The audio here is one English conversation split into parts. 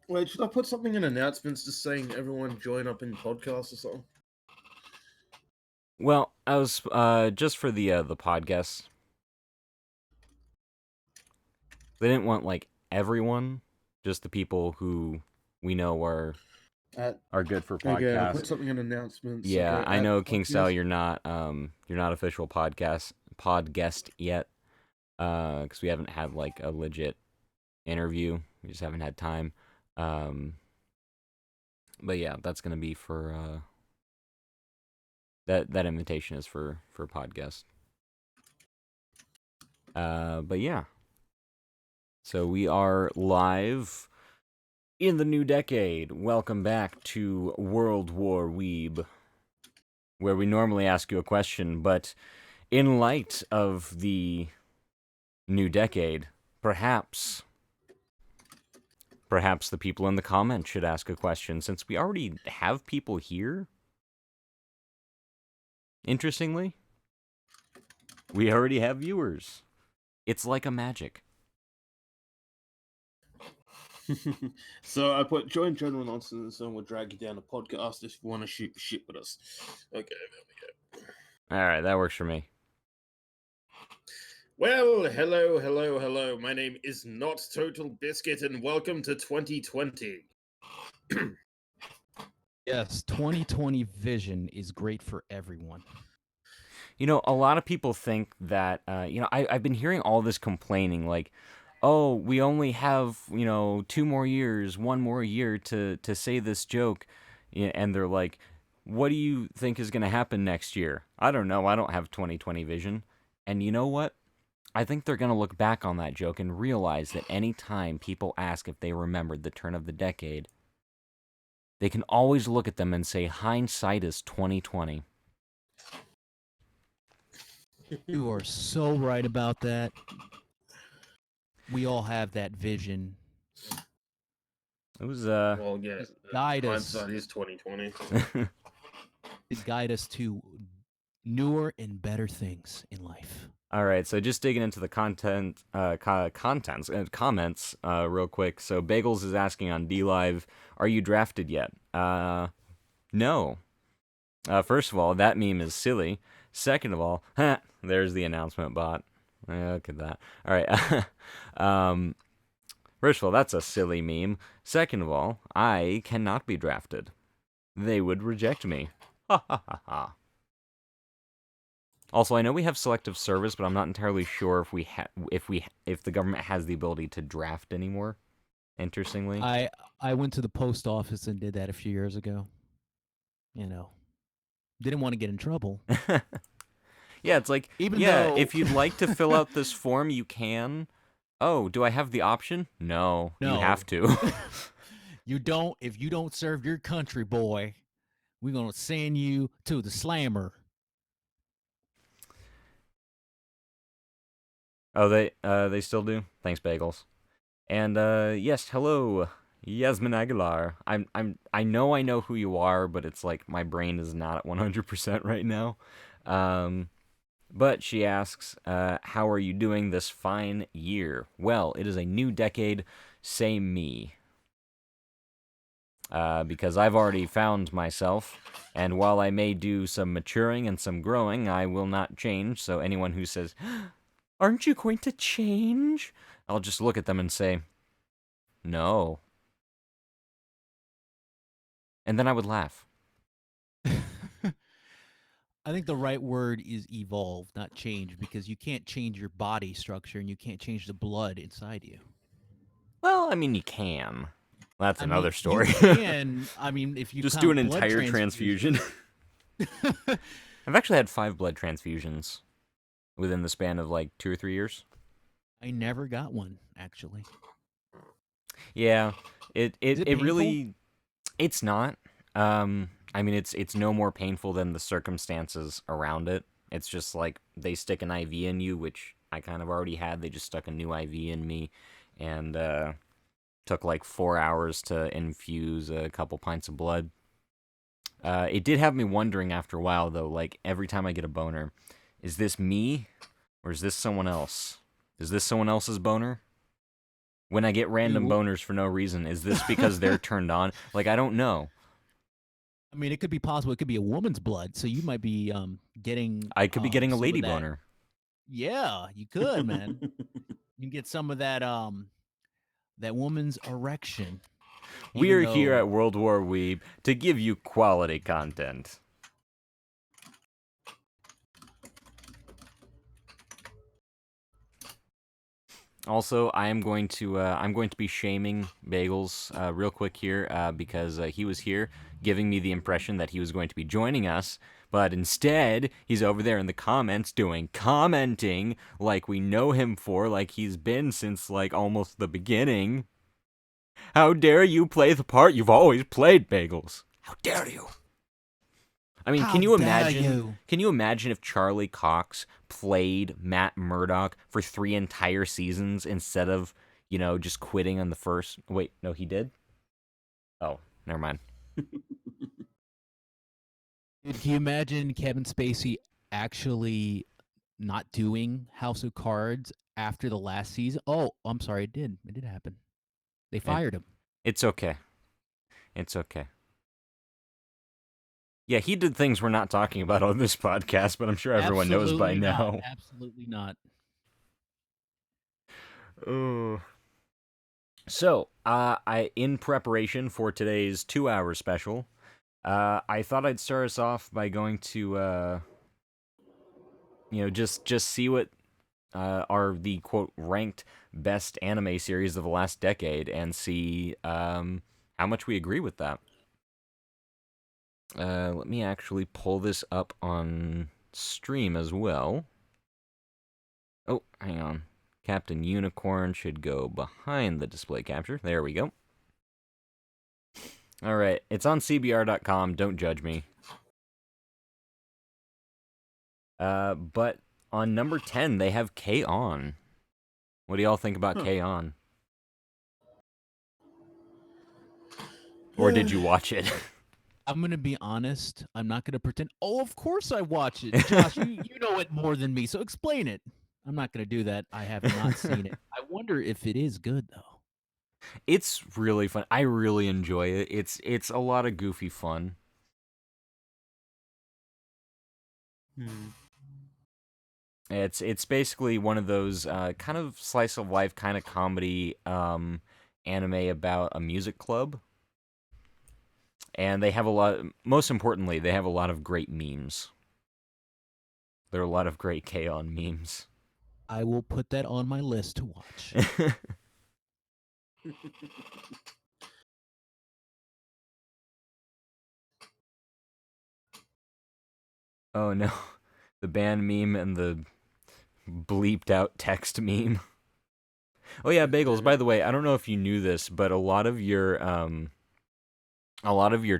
Wait, should I put something in announcements just saying everyone join up in podcast or something? Well, I was just for the podcast. They didn't want like everyone, just the people who we know are good for Okay, I'll podcasts. put something in announcements. Yeah, Okay, I at know King Style, podcast. you're not official pod guest yet, because we haven't had like a legit interview. We just haven't had time. Um, but yeah, that's gonna be for that invitation is for podcast. But yeah, so we are live in the new decade. Welcome back to World War Weeb, where we normally ask you a question, but in light of the new decade, perhaps the people in the comments should ask a question since we already have people here. Interestingly, we already have viewers. It's like a magic. So I put join general nonsense and we'll drag you down the podcast if you want to shoot shit with us. Okay, there we go. All right, that works for me. Well, hello. My name is not Total Biscuit, and welcome to 2020. Yes, 2020 vision is great for everyone. You know, a lot of people think that, I've been hearing all this complaining, like, oh, we only have, 2 more years, 1 more year to say this joke. And they're like, what do you think is going to happen next year? I don't know. I don't have 2020 vision. And you know what? I think they're going to look back on that joke and realize that any time people ask if they remembered the turn of the decade, they can always look at them and say, hindsight is 2020. You are so right about that. We all have that vision. It was, Well, yeah, Guide us. hindsight is 2020. To guide us to newer and better things in life. All right, so just digging into the comments real quick. So Bagels is asking on D Live, "Are you drafted yet?" No. First of all, that meme is silly. Second of all, there's the announcement bot. Look at that. All right. First of all, that's a silly meme. Second of all, I cannot be drafted. They would reject me. Ha ha ha ha. Also, I know we have selective service, but I'm not entirely sure if the government has the ability to draft anymore. Interestingly, I went to the post office and did that a few years ago. Didn't want to get in trouble. yeah, it's like, Though if you'd like to fill out this form, you can. Oh, do I have the option? No, you have to. You don't. If you don't serve your country, boy, we're gonna send you to the slammer. Oh, they still do. Thanks, Bagels. And yes, hello, Yasmin Aguilar. I know who you are, but it's like my brain is not at 100% right now. But she asks, how are you doing this fine year? Well, it is a new decade. Say me. Because I've already found myself, and while I may do some maturing and some growing, I will not change. So anyone who says, aren't you going to change? I'll just look at them and say, no. And then I would laugh. I think the right word is evolve, not change, because you can't change your body structure and you can't change the blood inside you. Well, I mean, you can. That's another story. You can. I mean, if you just do an entire transfusion. I've actually had 5 blood transfusions within the span of like 2 or 3 years. I never got one, actually. Yeah, it painful? really, it's not. I mean, it's no more painful than the circumstances around it. It's just like they stick an IV in you, which I kind of already had. They just stuck a new IV in me, and took like 4 hours to infuse a couple pints of blood. It did have me wondering after a while, though, like every time I get a boner, is this me or is this someone else? Is this someone else's boner? When I get random Dude, boners for no reason, is this because they're turned on? Like, I don't know. I mean, it could be possible. It could be a woman's blood, so you might be getting I could be getting a some of lady that. boner. Yeah, you could, man. You can get some of that that woman's erection, even We're here though at World War Weeb to give you quality content. Also, I'm going to be shaming Bagels real quick here because he was here giving me the impression that he was going to be joining us, but instead he's over there in the comments doing commenting like we know him for, like he's been since like almost the beginning. How dare you play the part you've always played, Bagels? How dare you? I mean, how dare you? can you imagine if Charlie Cox played Matt Murdock for 3 entire seasons instead of, just quitting on the first? Wait, no, he did? Oh, never mind. Dude, can you imagine Kevin Spacey actually not doing House of Cards after the last season? Oh, I'm sorry, it did. It did happen. They It, fired him. it's okay. It's okay. Yeah, he did things we're not talking about on this podcast, but I'm sure everyone knows by Absolutely not. now. Absolutely not. Oh. So, in preparation for today's 2-hour special, I thought I'd start us off by going to, just see what are the quote ranked best anime series of the last decade, and see how much we agree with that. Let me actually pull this up on stream as well. Oh, hang on. Captain Unicorn should go behind the display capture. There we go. All right, it's on CBR.com. Don't judge me. But on number 10, they have K-On! What do y'all think about K-On!? Or did you watch it? I'm gonna be honest. I'm not gonna pretend. Oh, of course I watch it, Josh. You know it more than me, so explain it. I'm not gonna do that. I have not seen it. I wonder if it is good though. It's really fun. I really enjoy it. It's a lot of goofy fun. It's basically one of those kind of slice of life kind of comedy anime about a music club. And they have most importantly, they have a lot of great memes. There are a lot of great K-On! Memes. I will put that on my list to watch. Oh no. The band meme and the bleeped out text meme. Oh yeah, Bagels, by the way, I don't know if you knew this, but a lot of your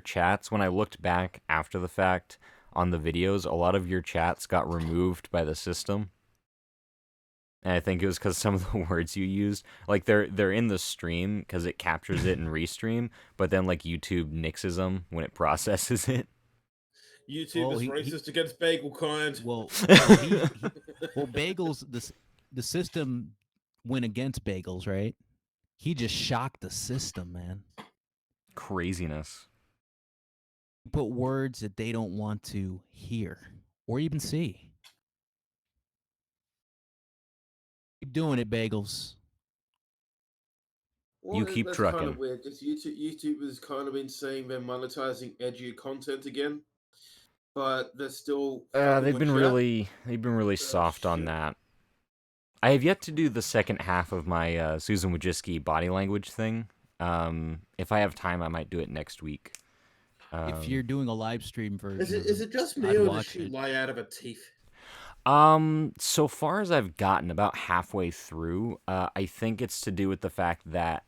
chats, when I looked back after the fact on the videos, a lot of your chats got removed by the system. And I think it was because some of the words you used, like they're in the stream because it captures it in restream, but then like YouTube nixes them when it processes it. YouTube Oh, is he- racist against bagel kind. Well, Bagels. The system went against Bagels, right? He just shocked the system, man. Craziness. He put words that they don't want to hear or even see. Keep doing it, Bagels. You keep that's kind trucking. of weird because YouTube has kind of been saying they're monetizing edgy content again, but they're still fucking They've with been chat. really soft on Shit. that. I have yet to do the second half of my Susan Wojcicki body language thing. If I have time, I might do it next week. If you're doing a live stream version, Is it just me I'd or does watch she it. lie out of her teeth? So far as I've gotten about halfway through, I think it's to do with the fact that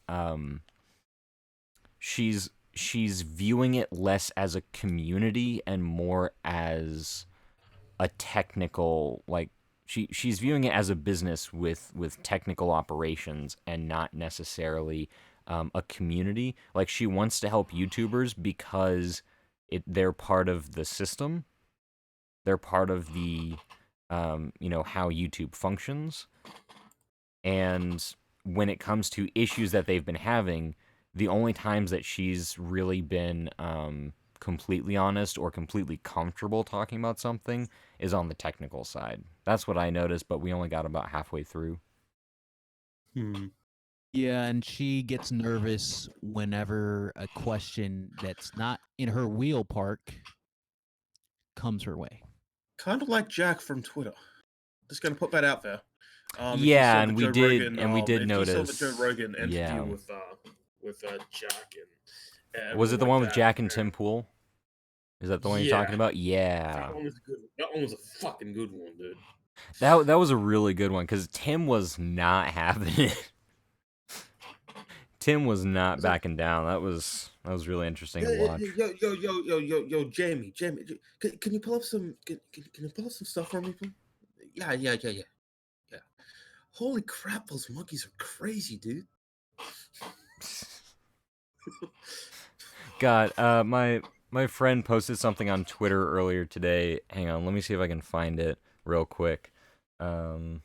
she's viewing it less as a community and more as a technical, like she's viewing it as a business with technical operations and not necessarily a community. Like she wants to help YouTubers because they're part of the system. They're part of the how YouTube functions. And when it comes to issues that they've been having, the only times that she's really been completely honest or completely comfortable talking about something is on the technical side. That's what I noticed, but we only got about halfway through. Yeah, and she gets nervous whenever a question that's not in her wheel park comes her way. Kind of like Jack from Twitter. Just gonna put that out there. Yeah, and we did If you saw the notice. Joe Rogan interview Yeah. with Jack and Was it everyone the like one with that, Jack and Tim Pool? Is that the one you're Yeah, talking about? Yeah. that one was good. That one was a fucking good one, dude. That was a really good one because Tim was not having it. Tim was not backing down. That was really interesting to watch. Yo, Jamie, can you pull up some can you pull up some stuff for me, please? Yeah. Holy crap, those monkeys are crazy, dude. God, my friend posted something on Twitter earlier today. Hang on, let me see if I can find it real quick. Actually,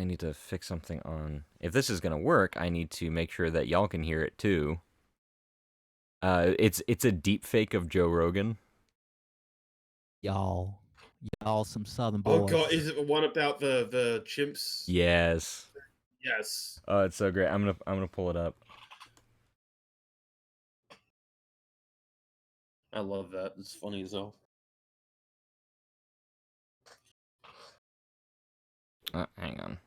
I need to fix something on. If this is gonna work, I need to make sure that y'all can hear it too. It's a deep fake of Joe Rogan. Y'all some Southern Oh boys. god, is it the one about the chimps? Yes. Yes. Oh, it's so great. I'm gonna pull it up. I love that. It's funny as hell. Hang on.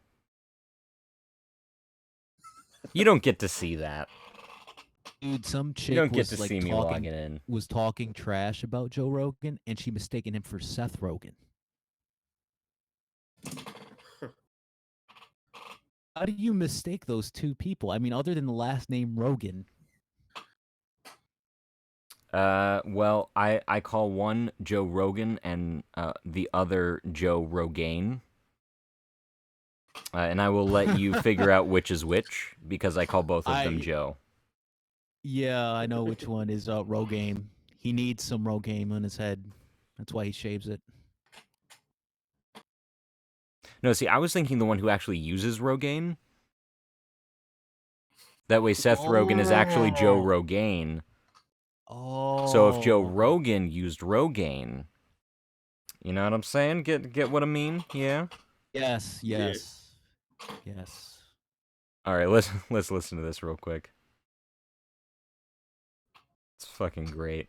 You don't get to see that. Dude, some You chick don't get was to like see me logging in. was talking trash about Joe Rogan, and she mistaken him for Seth Rogen. How do you mistake those two people? I mean, other than the last name Rogan. Well, I call one Joe Rogan and the other Joe Rogaine. And I will let you figure out which is which because I call both of them Joe. Yeah, I know which one is Rogaine. He needs some Rogaine on his head. That's why he shaves it. No, see, I was thinking the one who actually uses Rogaine. That way Seth Rogen is actually Joe Rogaine. Oh. So if Joe Rogan used Rogaine, you know what I'm saying? Get what I mean? Yeah? Yes. All right, let's listen to this real quick. It's fucking great.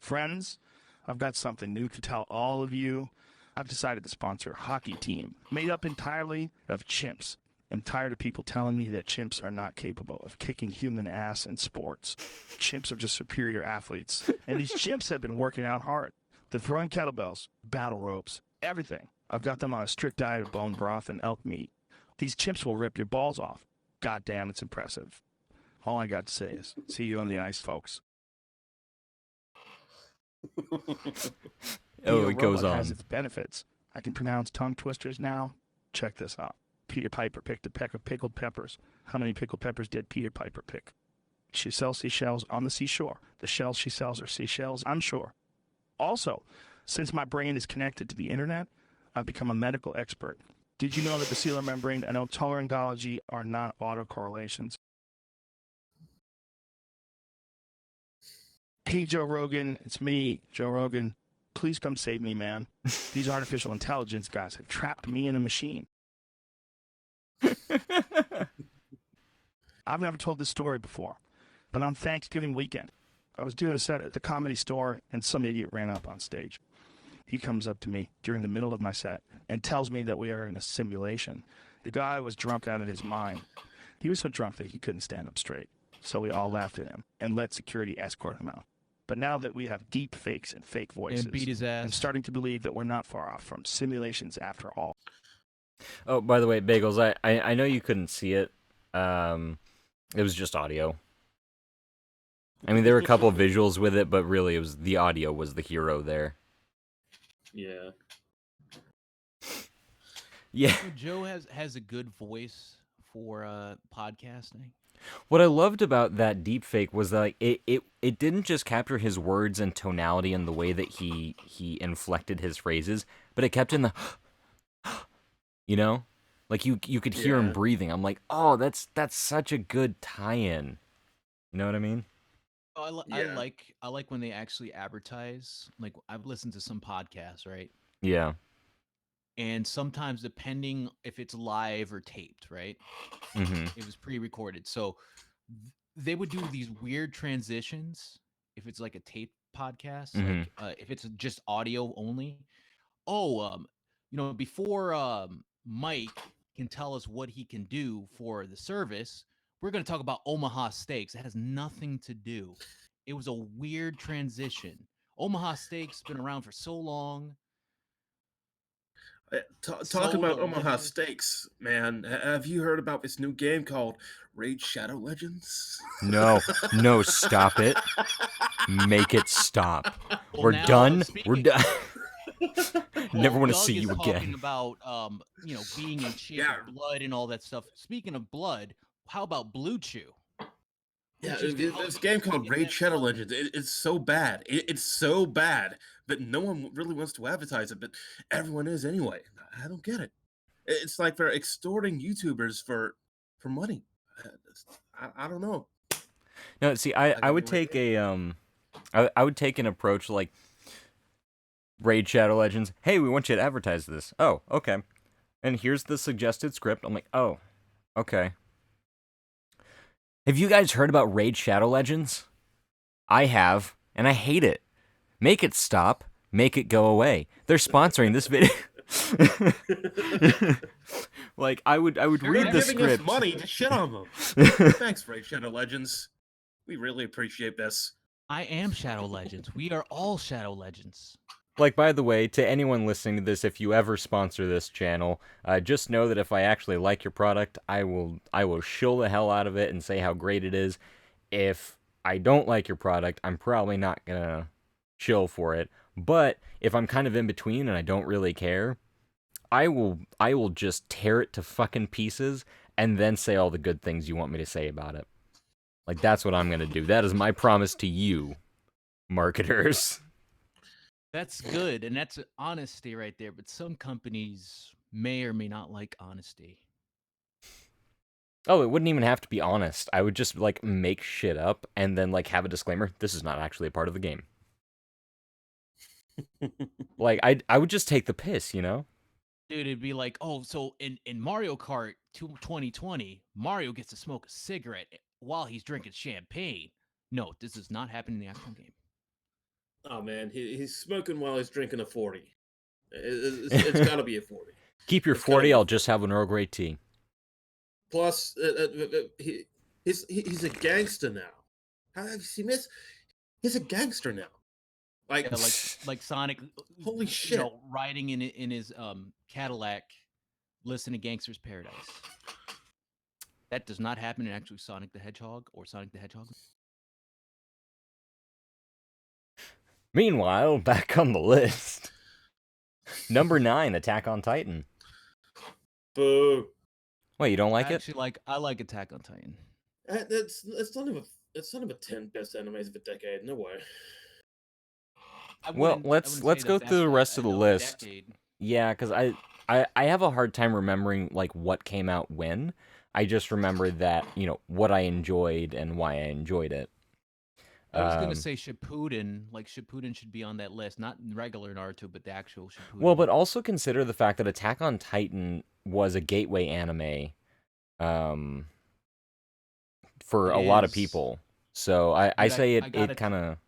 Friends, I've got something new to tell all of you. I've decided to sponsor a hockey team made up entirely of chimps. I'm tired of people telling me that chimps are not capable of kicking human ass in sports. Chimps are just superior athletes. And these chimps have been working out hard. They're throwing kettlebells, battle ropes, everything. I've got them on a strict diet of bone broth and elk meat. These chimps will rip your balls off. God damn, it's impressive. All I got to say is, see you on the ice, folks. Oh, it goes has on. its benefits. I can pronounce tongue twisters now. Check this out. Peter Piper picked a peck of pickled peppers. How many pickled peppers did Peter Piper pick? She sells seashells on the seashore. The shells she sells are seashells, I'm sure. Also, since my brain is connected to the internet, I've become a medical expert. Did you know that the ciliary membrane and otolaryngology are not autocorrelations? Hey, Joe Rogan, it's me, Joe Rogan. Please come save me, man. These artificial intelligence guys have trapped me in a machine. I've never told this story before, but on Thanksgiving weekend, I was doing a set at the Comedy Store, and some idiot ran up on stage. He comes up to me during the middle of my set and tells me that we are in a simulation. The guy was drunk out of his mind. He was so drunk that he couldn't stand up straight. So we all laughed at him and let security escort him out. But now that we have deep fakes and fake voices, And beat his ass. I'm starting to believe that we're not far off from simulations after all. Oh, by the way, Bagels, I know you couldn't see it. It was just audio. I mean, there were a couple of visuals with it, but really, it was the audio was the hero there. Yeah. Yeah. Joe has a good voice for podcasting. What I loved about that deepfake was that like, it didn't just capture his words and tonality and the way that he inflected his phrases, but it kept in the, you know, like you could hear him Yeah. breathing. I'm like, oh, that's such a good tie-in. You know what I mean? Oh, Yeah. I like when they actually advertise. Like I've listened to some podcasts, right? Yeah. And sometimes depending if it's live or taped, right? Mm-hmm. It was pre-recorded. So they would do these weird transitions if it's like a tape podcast, Mm-hmm. like if it's just audio only. Oh, before Mike can tell us what he can do for the service, we're going to talk about Omaha Steaks. It has nothing to do. It was a weird transition. Omaha Steaks been around for so long, Talking so about Omaha delicious. Steaks, man. Have you heard about this new game called Raid Shadow Legends? No, no, stop it. Make it stop. Well, We're now done. We're speaking, done. Never well, want to Doug see is you talking again. about being in shape Yeah, of blood and all that stuff. Speaking of blood, how about Blue Chew? Blue yeah. Chew's gonna help This you game called get Raid that Shadow blood. Legends. It's so bad. It's so bad that no one really wants to advertise it, but everyone is anyway. I don't get it. It's like they're extorting YouTubers for money. I don't know. No, see, I, I I got would no take idea. I would take an approach like Raid Shadow Legends. Hey, we want you to advertise this. Oh, okay. And here's the suggested script. I'm like, oh, okay. Have you guys heard about Raid Shadow Legends? I have, and I hate it. Make it stop. Make it go away. They're sponsoring this video. Like I would You're read not the giving us script. money to shit on them. Thanks, Raid Shadow Legends. We really appreciate this. I am Shadow Legends. We are all Shadow Legends. Like, by the way, to anyone listening to this, if you ever sponsor this channel, just know that if I actually like your product, I will shill the hell out of it and say how great it is. If I don't like your product, I'm probably not gonna chill for it. But if I'm kind of in between and I don't really care, I will just tear it to fucking pieces and then say all the good things you want me to say about it. Like, that's what I'm gonna do. That is my promise to you, marketers. That's good, and that's honesty right there. But some companies may or may not like honesty. Oh, it wouldn't even have to be honest. I would just like make shit up and then like have a disclaimer. This is not actually a part of the game. Like I would just take the piss, you know? Dude, it'd be like, oh, so in Mario Kart 2020, Mario gets to smoke a cigarette while he's drinking champagne. No, this does not happen in the actual game. Oh man, he's smoking while he's drinking a 40. It's got to be a 40. Keep your It's gotta 40. be a I'll just 40. have an Earl Grey tea. Plus, he's a gangster now. How have you seen this? He's a gangster now. Like, Yeah, like Sonic, holy shit! riding in his Cadillac, listening to Gangster's Paradise. That does not happen in actually Sonic the Hedgehog or Sonic the Hedgehog. Meanwhile, back on the list. Number 9, Attack on Titan. Boo. Wait, you don't like it? I like Attack on Titan. It's not even 10 best animes of the decade. No way. Well, I let's wouldn't say go the through the best rest of the of list. decade. Yeah, because I have a hard time remembering like what came out when. I just remember that, you know, what I enjoyed and why I enjoyed it. I was gonna say Shippuden. Like Shippuden should be on that list, not regular Naruto, but the actual Shippuden. Well, but also consider the fact that Attack on Titan was a gateway anime for It a lot of is. people. So I But say I gotta it kind of.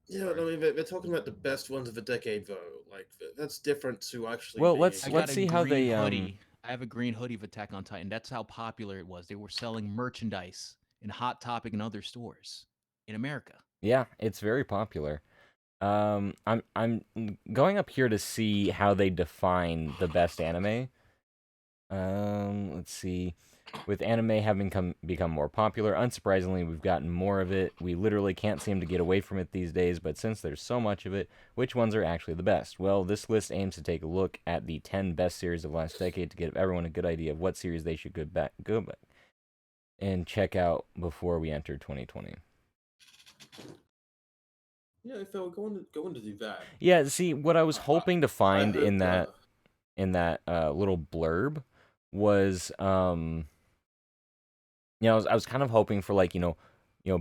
Yeah, I mean, they're talking about the best ones of the decade, though. Like, that's different to actually. Well, being let's I a- got a see how green they hoodie. I have a green hoodie of Attack on Titan. That's how popular it was. They were selling merchandise in Hot Topic and other stores in America. Yeah, it's very popular. I'm going up here to see how they define the best anime. Let's see. With anime having become more popular, unsurprisingly, we've gotten more of it. We literally can't seem to get away from it these days, but since there's so much of it, which ones are actually the best? Well, this list aims to take a look at the 10 best series of last decade to give everyone a good idea of what series they should go back and check out before we enter 2020. Yeah, if they were going to do that, Yeah, see, what I was hoping to I find in hoped. that little blurb was I was kind of hoping for like,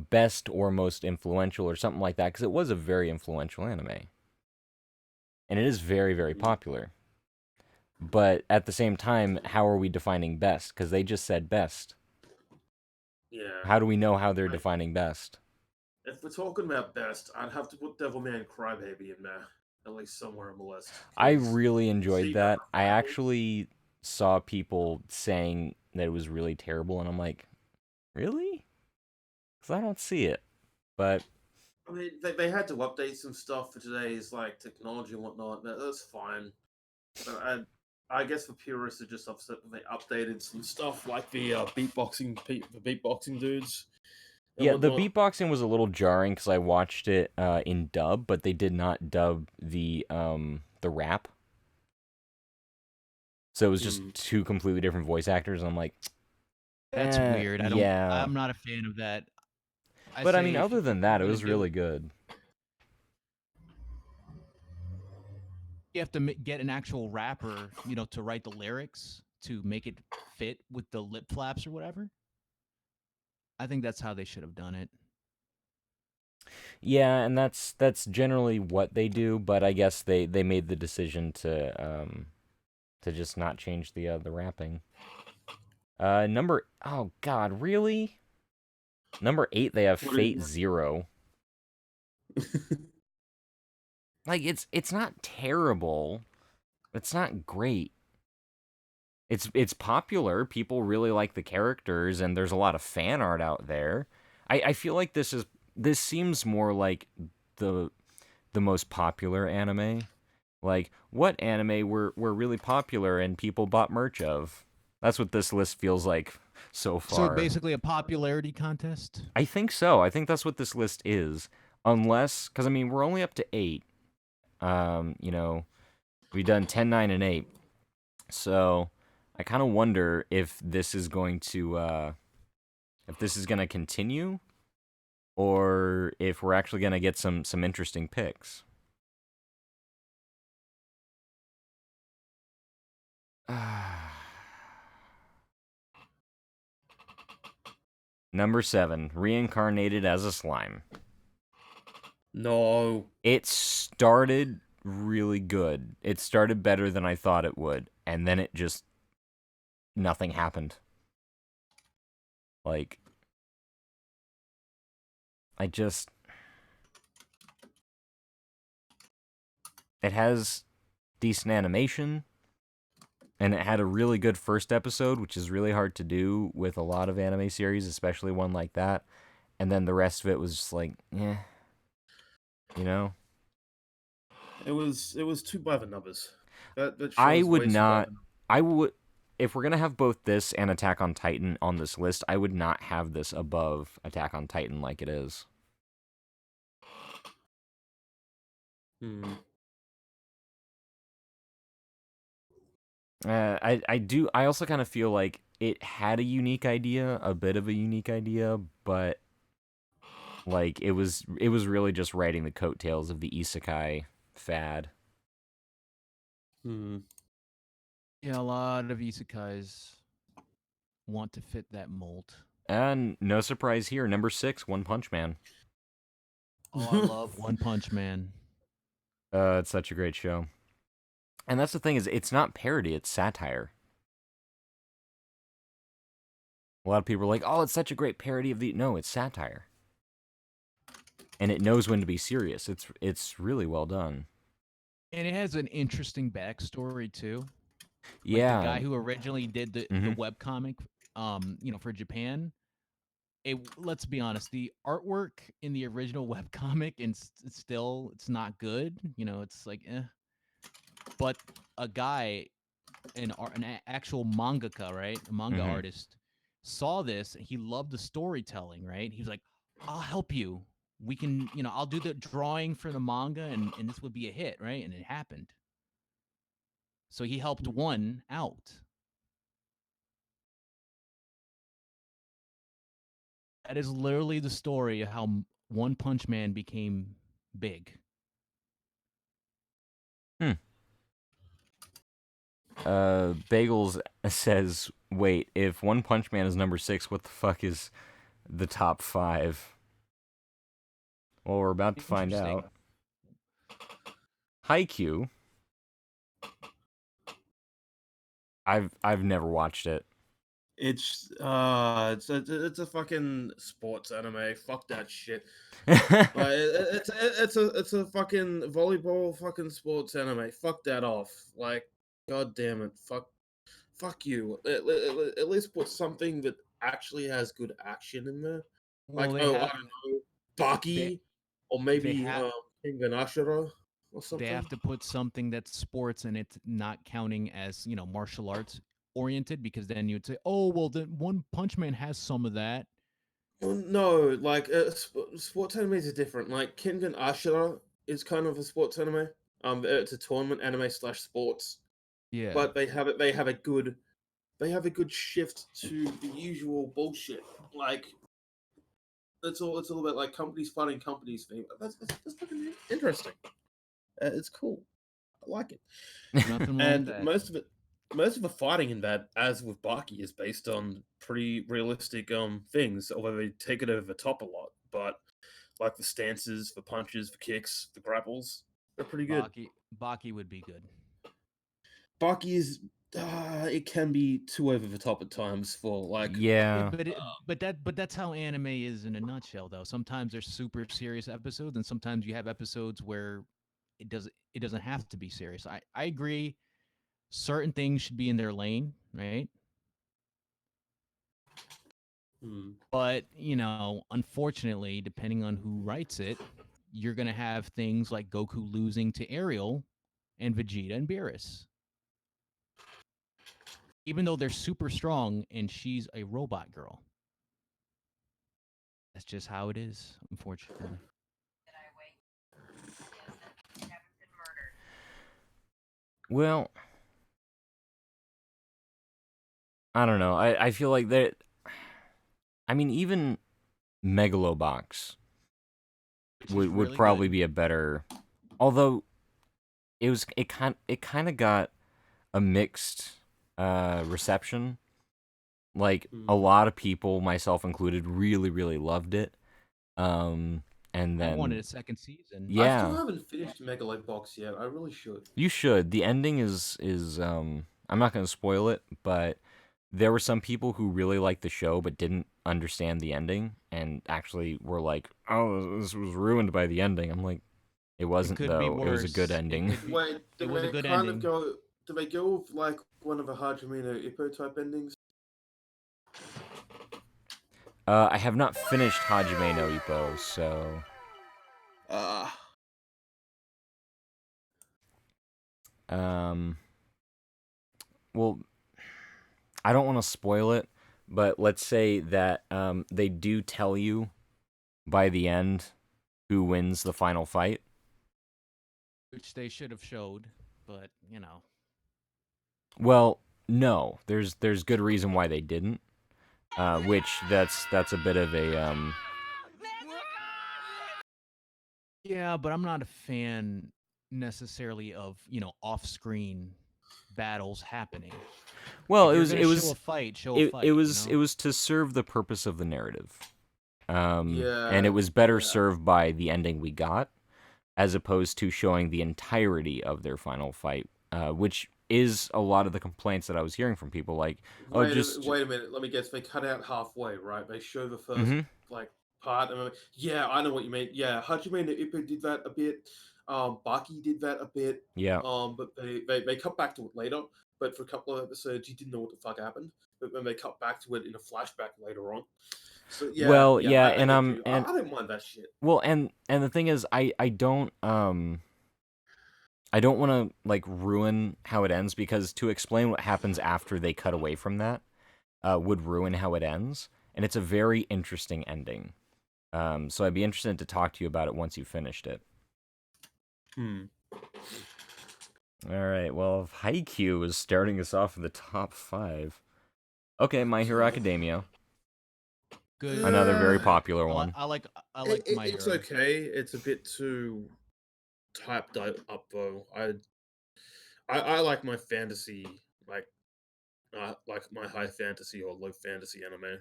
best or most influential or something like that because it was a very influential anime. And it is very, very popular. But at the same time, how are we defining best? Because they just said best. Yeah, How do we know how they're like defining best? if we're talking about best, I'd have to put Devilman Crybaby in there, at least somewhere on the list, I because really you can enjoyed see that that. I revival. actually saw people saying that it was really terrible, and I'm like, really? Because I don't see it. But I mean, they had to update some stuff for today's like technology and whatnot. That's fine, but I guess for purists, are just upset that they updated some stuff like the the beatboxing dudes and yeah, the whatnot. beatboxing was a little jarring because I watched it in dub, but they did not dub the rap, so it was just Hmm. two completely different voice actors. And I'm like, That's weird. yeah. I'm not a fan of that. I But I mean, say other if than you're that, it gonna was do really it, good. you have to get an actual rapper, to write the lyrics to make it fit with the lip flaps or whatever. I think that's how they should have done it. Yeah, and that's generally what they do. But I guess they made the decision to just not change the rapping. Number oh God, really? Number 8, they have What is Fate Zero. Like it's not terrible. It's not great. It's popular. People really like the characters, and there's a lot of fan art out there. I feel like this seems more like the the most popular anime. Like what anime were really popular and people bought merch of. That's what this list feels like so So far. basically, a popularity contest. I think so. I think that's what this list is. Unless, because I mean, we're only up to 8. You know, we've done 10, 9, and 8. So I kind of wonder if this is going to continue, or if we're actually gonna get some interesting picks. Number 7, reincarnated as a slime. No. It started really good. It started better than I thought it would, and then it just nothing happened. Like I just it has decent animation, and it had a really good first episode, which is really hard to do with a lot of anime series, especially one like that. And then the rest of it was just like, you know. It was too by the numbers. That show I was would way too by not. the numbers. I would if we're gonna have both this and Attack on Titan on this list. I would not have this above Attack on Titan like it is. Hmm. I do. I also kind of feel like it had a unique idea, a bit of a unique idea, but like it was really just riding the coattails of the isekai fad. Hmm. Yeah, a lot of isekais want to fit that mold. And no surprise here, number 6, One Punch Man. Oh, I love One Punch Man. It's such a great show. And that's the thing is, it's not parody; it's satire. A lot of people are like, "Oh, it's such a great parody of the." No, it's satire, and it knows when to be serious. It's really well done. And it has an interesting backstory too. Like the Yeah. guy who originally did the Mm-hmm. webcomic, for Japan. Let's be honest, the artwork in the original webcomic and still it's not good. It's like But a guy, actual mangaka, right, a manga Mm-hmm. artist, saw this and he loved the storytelling. Right, he was like, "I'll help you. We can, I'll do the drawing for the manga, and this would be a hit, right?" And it happened. So he helped one out. That is literally the story of how One Punch Man became big. Bagels says, "Wait, if One Punch Man is number 6, what the fuck is the top 5?" Well, we're about to find Interesting. out. Haikyuu. I've never watched it. It's a fucking sports anime. Fuck that shit. It's a fucking volleyball fucking sports anime. Fuck that off. Like, god damn it. Fuck you. At least put something that actually has good action in there. Well, Like, they I have don't know, they Baki, or they maybe have Kengan Ashura or they something. have to put something that's sports and it's not counting as martial arts oriented, because then you'd say, oh well, then One Punch Man has some of that. Well, no, like sports animes are different. Like Kengan Ashura is kind of a sports anime. It's a tournament anime slash sports, Yeah. but they have a good shift to the usual bullshit. Like it's all about like companies fighting companies thing. That's fucking interesting. It's cool. I like it. Nothing wrong with And that. most of the fighting in that, as with Baki, is based on pretty realistic things, although they take it over the top a lot. But like the stances, the punches, the kicks, the grapples, they're pretty good. Baki would be good. Baki is it can be too over the top at times for like Yeah. But that's how anime is in a nutshell, though. Sometimes there's super serious episodes, and sometimes you have episodes where it doesn't have to be serious. I agree. Certain things should be in their lane, right? hmm, But unfortunately, depending on who writes it, you're gonna have things like Goku losing to Ariel and Vegeta and Beerus, even though they're super strong and she's a robot girl. That's just how it is, unfortunately. Well, I don't know. I feel like that. I mean, even Megalobox Which is would really probably good. be a better. Although it kind of got a mixed reception. Like a hmm. lot of people, myself included, really loved it. And I wanted then a second season. I still yeah, haven't finished Megalobox yet. I really should. you should. The ending is I'm not gonna spoil it, but there were some people who really liked the show but didn't understand the ending and actually were like, "Oh, this was ruined by the ending." I'm like, "It It wasn't could be though. It was a good worse. It ending." could be. Wait, It do was a they good kind of ending. go? Do they go with like one of the Hajime no Ippo type endings? I have not finished Hajime no Ippo, so Ah, um, well, I don't want to spoil it, but let's say that they do tell you by the end who wins the final fight. Which they should have showed, but Well, no, there's good reason why they didn't. Which that's a bit of a Yeah, but I'm not a fan necessarily of off-screen battles happening. well, If you're gonna show a it fight. was it was to serve the purpose of the narrative. And it yeah, was better yeah. served by the ending we got, as opposed to showing the entirety of their final fight, which is a lot of the complaints that I was hearing from people. Like, oh, just Wait a minute. Let me guess. They cut out halfway, right? They show the first mm-hmm, like part, and yeah, I know what you mean. Yeah, Hajime no Ippo did that a bit. Baki did that a bit. yeah. But they cut back to it later. But for a couple of episodes, you didn't know what the fuck happened. But then they cut back to it in a flashback later on. So Well, yeah, yeah, I and get you. and I don't mind that shit. well, and the thing is, I don't want to like ruin how it ends because to explain what happens after they cut away from that would ruin how it ends, and it's a very interesting ending. So I'd be interested to talk to you about it once you finished it. Hmm. All right. Well, if Haikyuu is starting us off in the top 5. Okay, My Hero Okay. Academia. Good. Another very Uh, popular one. I like My it's Hero. okay. It's a bit too typed up though. I like my fantasy, like like my high fantasy or low fantasy anime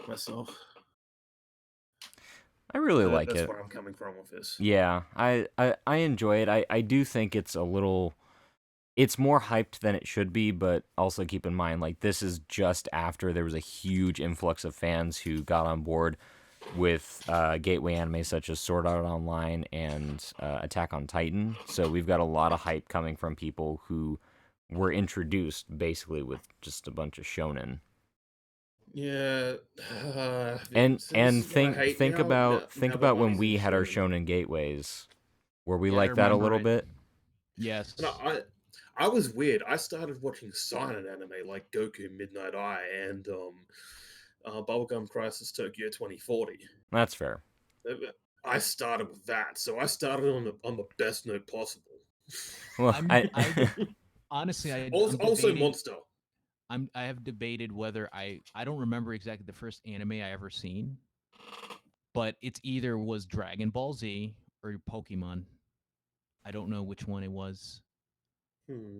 myself. I really like That's it. where I'm coming from with this. Yeah, I enjoy it. I do think it's a little, it's more hyped than it should be, but also keep in mind, like, this is just after there was a huge influx of fans who got on board with gateway anime such as Sword Art Online and Attack on Titan. So we've got a lot of hype coming from people who were introduced basically with just a bunch of shonen. Yeah, this And is what I hate now. think Now that about when money's in we had our shonen. shonen gateways. Were we Yeah, I like that a remember little it. bit? Yes. And I was weird. I started watching silent anime like Goku Midnight Eye and Bubblegum Crisis Tokyo 2040. That's fair. I started with that, so I started on the best note possible. Well, Honestly, Also, I'm also debating. Monster. I have debated whether I don't remember exactly the first anime I ever seen, but it's either was Dragon Ball Z or Pokemon. I don't know which one it was. Hmm.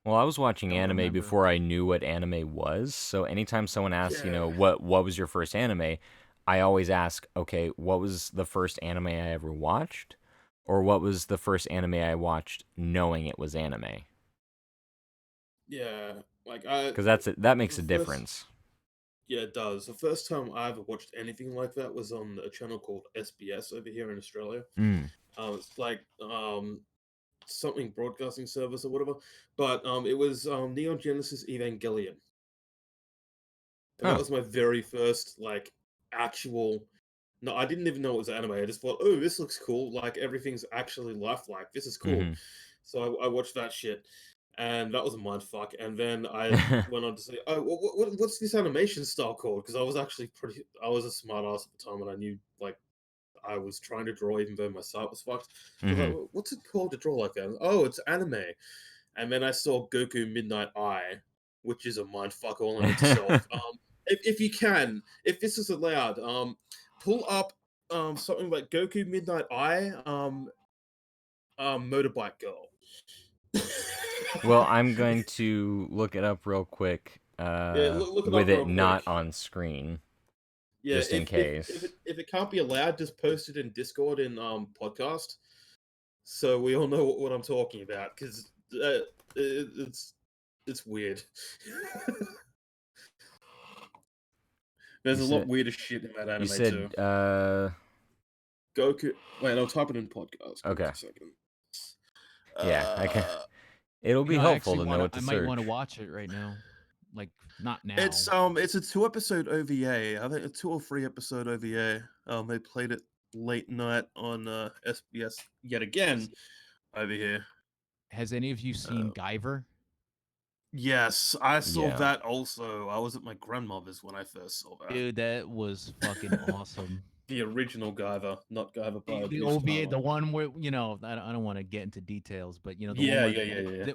well, I was watching Don't anime remember. before I knew what anime was. So anytime someone asks, Yeah. what was your first anime, I always ask, okay, what was the first anime I ever watched, or what was the first anime I watched knowing it was anime? Yeah, like Because that makes the a first difference. yeah, it does. The first time I ever watched anything like that was on a channel called SBS over here in Australia. Mm. It's like something broadcasting service or whatever, but it was Neon Genesis Evangelion, and that Huh. was my very first like actual. No, I didn't even know it was anime. I just thought, oh, this looks cool. Like everything's actually lifelike. This is cool. Mm-hmm. So I watched that shit, and that was a mind fuck. And then I went on to say, oh, what's this animation style called? Because I was actually I was a smart ass at the time, and I knew like I was trying to draw, even though my sight was fucked. So I was like, Mm-hmm. what's it called to draw like that? Oh, it's anime. And then I saw Goku Midnight Eye, which is a mind fuck all in itself. If you can, if this is allowed, pull up something like Goku Midnight Eye, Motorbike Girl. Well, I'm going to look it up real quick, Yeah, look it with up it real not quick. on screen, Yeah, just in case. if it can't be allowed, just post it in Discord in podcast, so we all know what I'm talking about because it's weird. There's You a lot said weirder shit in that you anime said too. Goku. Wait, I'll type it in podcast. Give me okay. a second. Yeah, I can. Uh, It'll be I helpful actually to know what I to might want to search. watch it right now. Like not now. it's a 2 episode OVA. I think a 2 or 3 episode OVA. They played it late night on SBS yet again over here. Has any of you seen Uh, Guyver? yes, I saw Yeah. that also. I was at my grandmother's when I first saw that. Dude, that was fucking awesome. The original Guyver, not Guyver by The OVA, Nishimura. the one where I don't want to get into details, but the one Yeah, where yeah.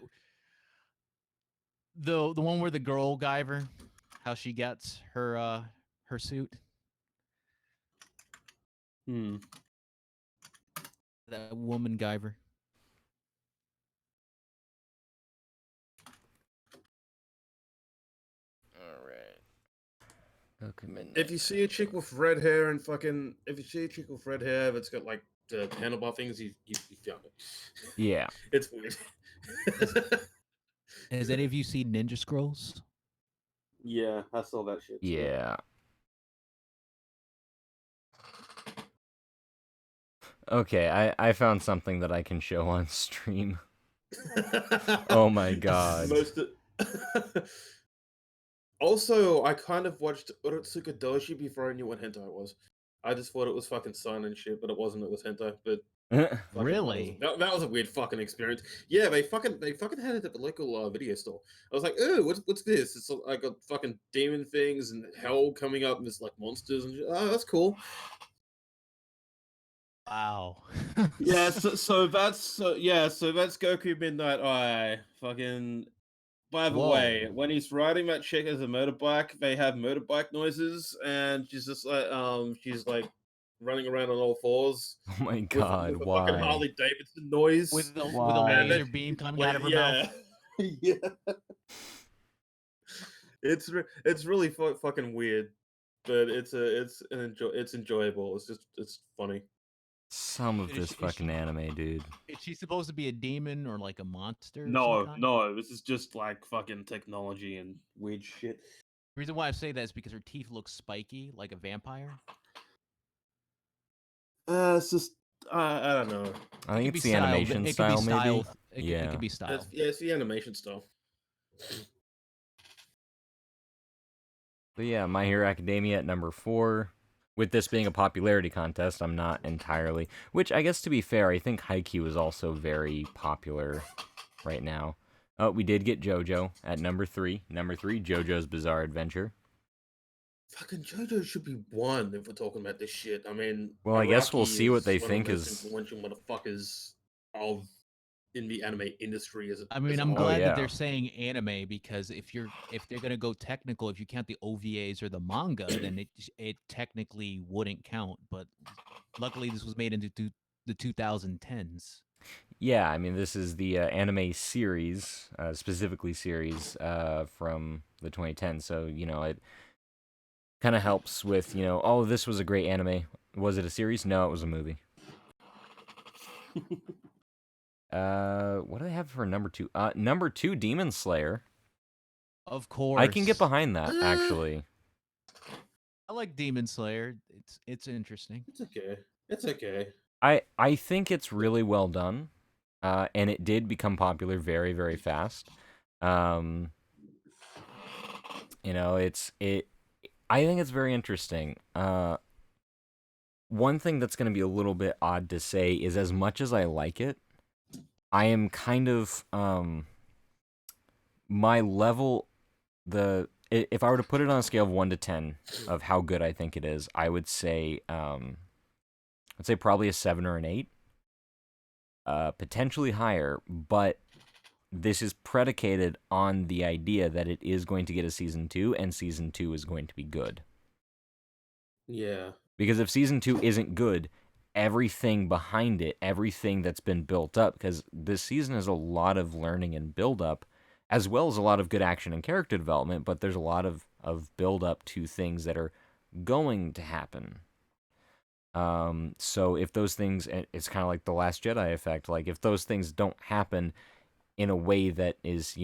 the one where the girl Guyver, how she gets her suit, Hmm. that woman Guyver. All right. Okay. If you see a chick with red hair and fucking, if you see a chick with red hair that's got like the handlebar things, you found it. Yeah. It's weird. Has any of you seen Ninja Scrolls? Yeah, I saw that shit too. Yeah. Okay, I found something that I can show on stream. Oh my god. Most also, I kind of watched Urotsuka Doji before I knew what hentai was. I just thought it was fucking silent shit, but it wasn't. It was hentai. But Really? that was a weird fucking experience. Yeah, they fucking had it at the local video store. I was like, oh, what's this? It's like got fucking demon things and hell coming up, and there's like monsters and shit. Oh, that's cool. Wow. Yeah, so that's Goku Midnight Eye. Fucking By the Whoa. way, when he's riding that chick as a motorbike, they have motorbike noises, and she's just she's like running around on all fours Oh my with God, a fucking why? Harley Davidson noise. With a Why? laser beam coming out of her yeah, mouth. yeah, it's really fucking weird, but it's enjoyable. It's funny. Some of Is this she, fucking anime, dude. is she supposed to be a demon or like a monster of some No, kind? no, this is just like fucking technology and weird shit. The reason why I say that is because her teeth look spiky like a vampire. It's just I don't know. I It think could be it's the style. animation It could be style, maybe. style. It Yeah. could be style. It's the animation stuff. But yeah, My Hero Academia at number 4. With this being a popularity contest, I'm not entirely. Which, I guess to be fair, I think Haikyuu is also very popular right now. Oh, we did get JoJo at number 3. Number 3, JoJo's Bizarre Adventure. Fucking JoJo should be one if we're talking about this shit. I mean, Well, I guess we'll Araki see what they is one of think the most is. influential motherfuckers of in the anime industry as I mean, a I'm whole. glad yeah. that they're saying anime because if they're gonna go technical, if you count the OVAs or the manga, then it technically wouldn't count. But luckily, this was made into the 2010s. Yeah, I mean, this is the anime series, specifically series from the 2010s. So, it kind of helps with, oh, this was a great anime. Was it a series? No, it was a movie. What do they have for number 2? Number 2, Demon Slayer. Of course, I can get behind that, actually. I like Demon Slayer. It's interesting. It's okay. It's okay. I think it's really well done, and it did become popular very, very fast. I think it's very interesting. One thing that's going to be a little bit odd to say is, as much as I like it, I am kind of my level. If I were to put it on a scale of 1 to 10 of how good I think it is, I would say I'd say probably a 7 or an 8. Potentially higher, but this is predicated on the idea that it is going to get a season 2, and season 2 is going to be good. Yeah. Because if season 2 isn't good, everything behind it, everything that's been built up, because this season has a lot of learning and build up, as well as a lot of good action and character development, but there's a lot of build up to things that are going to happen. So if those things, it's kind of like the Last Jedi effect, like if those things don't happen in a way that is,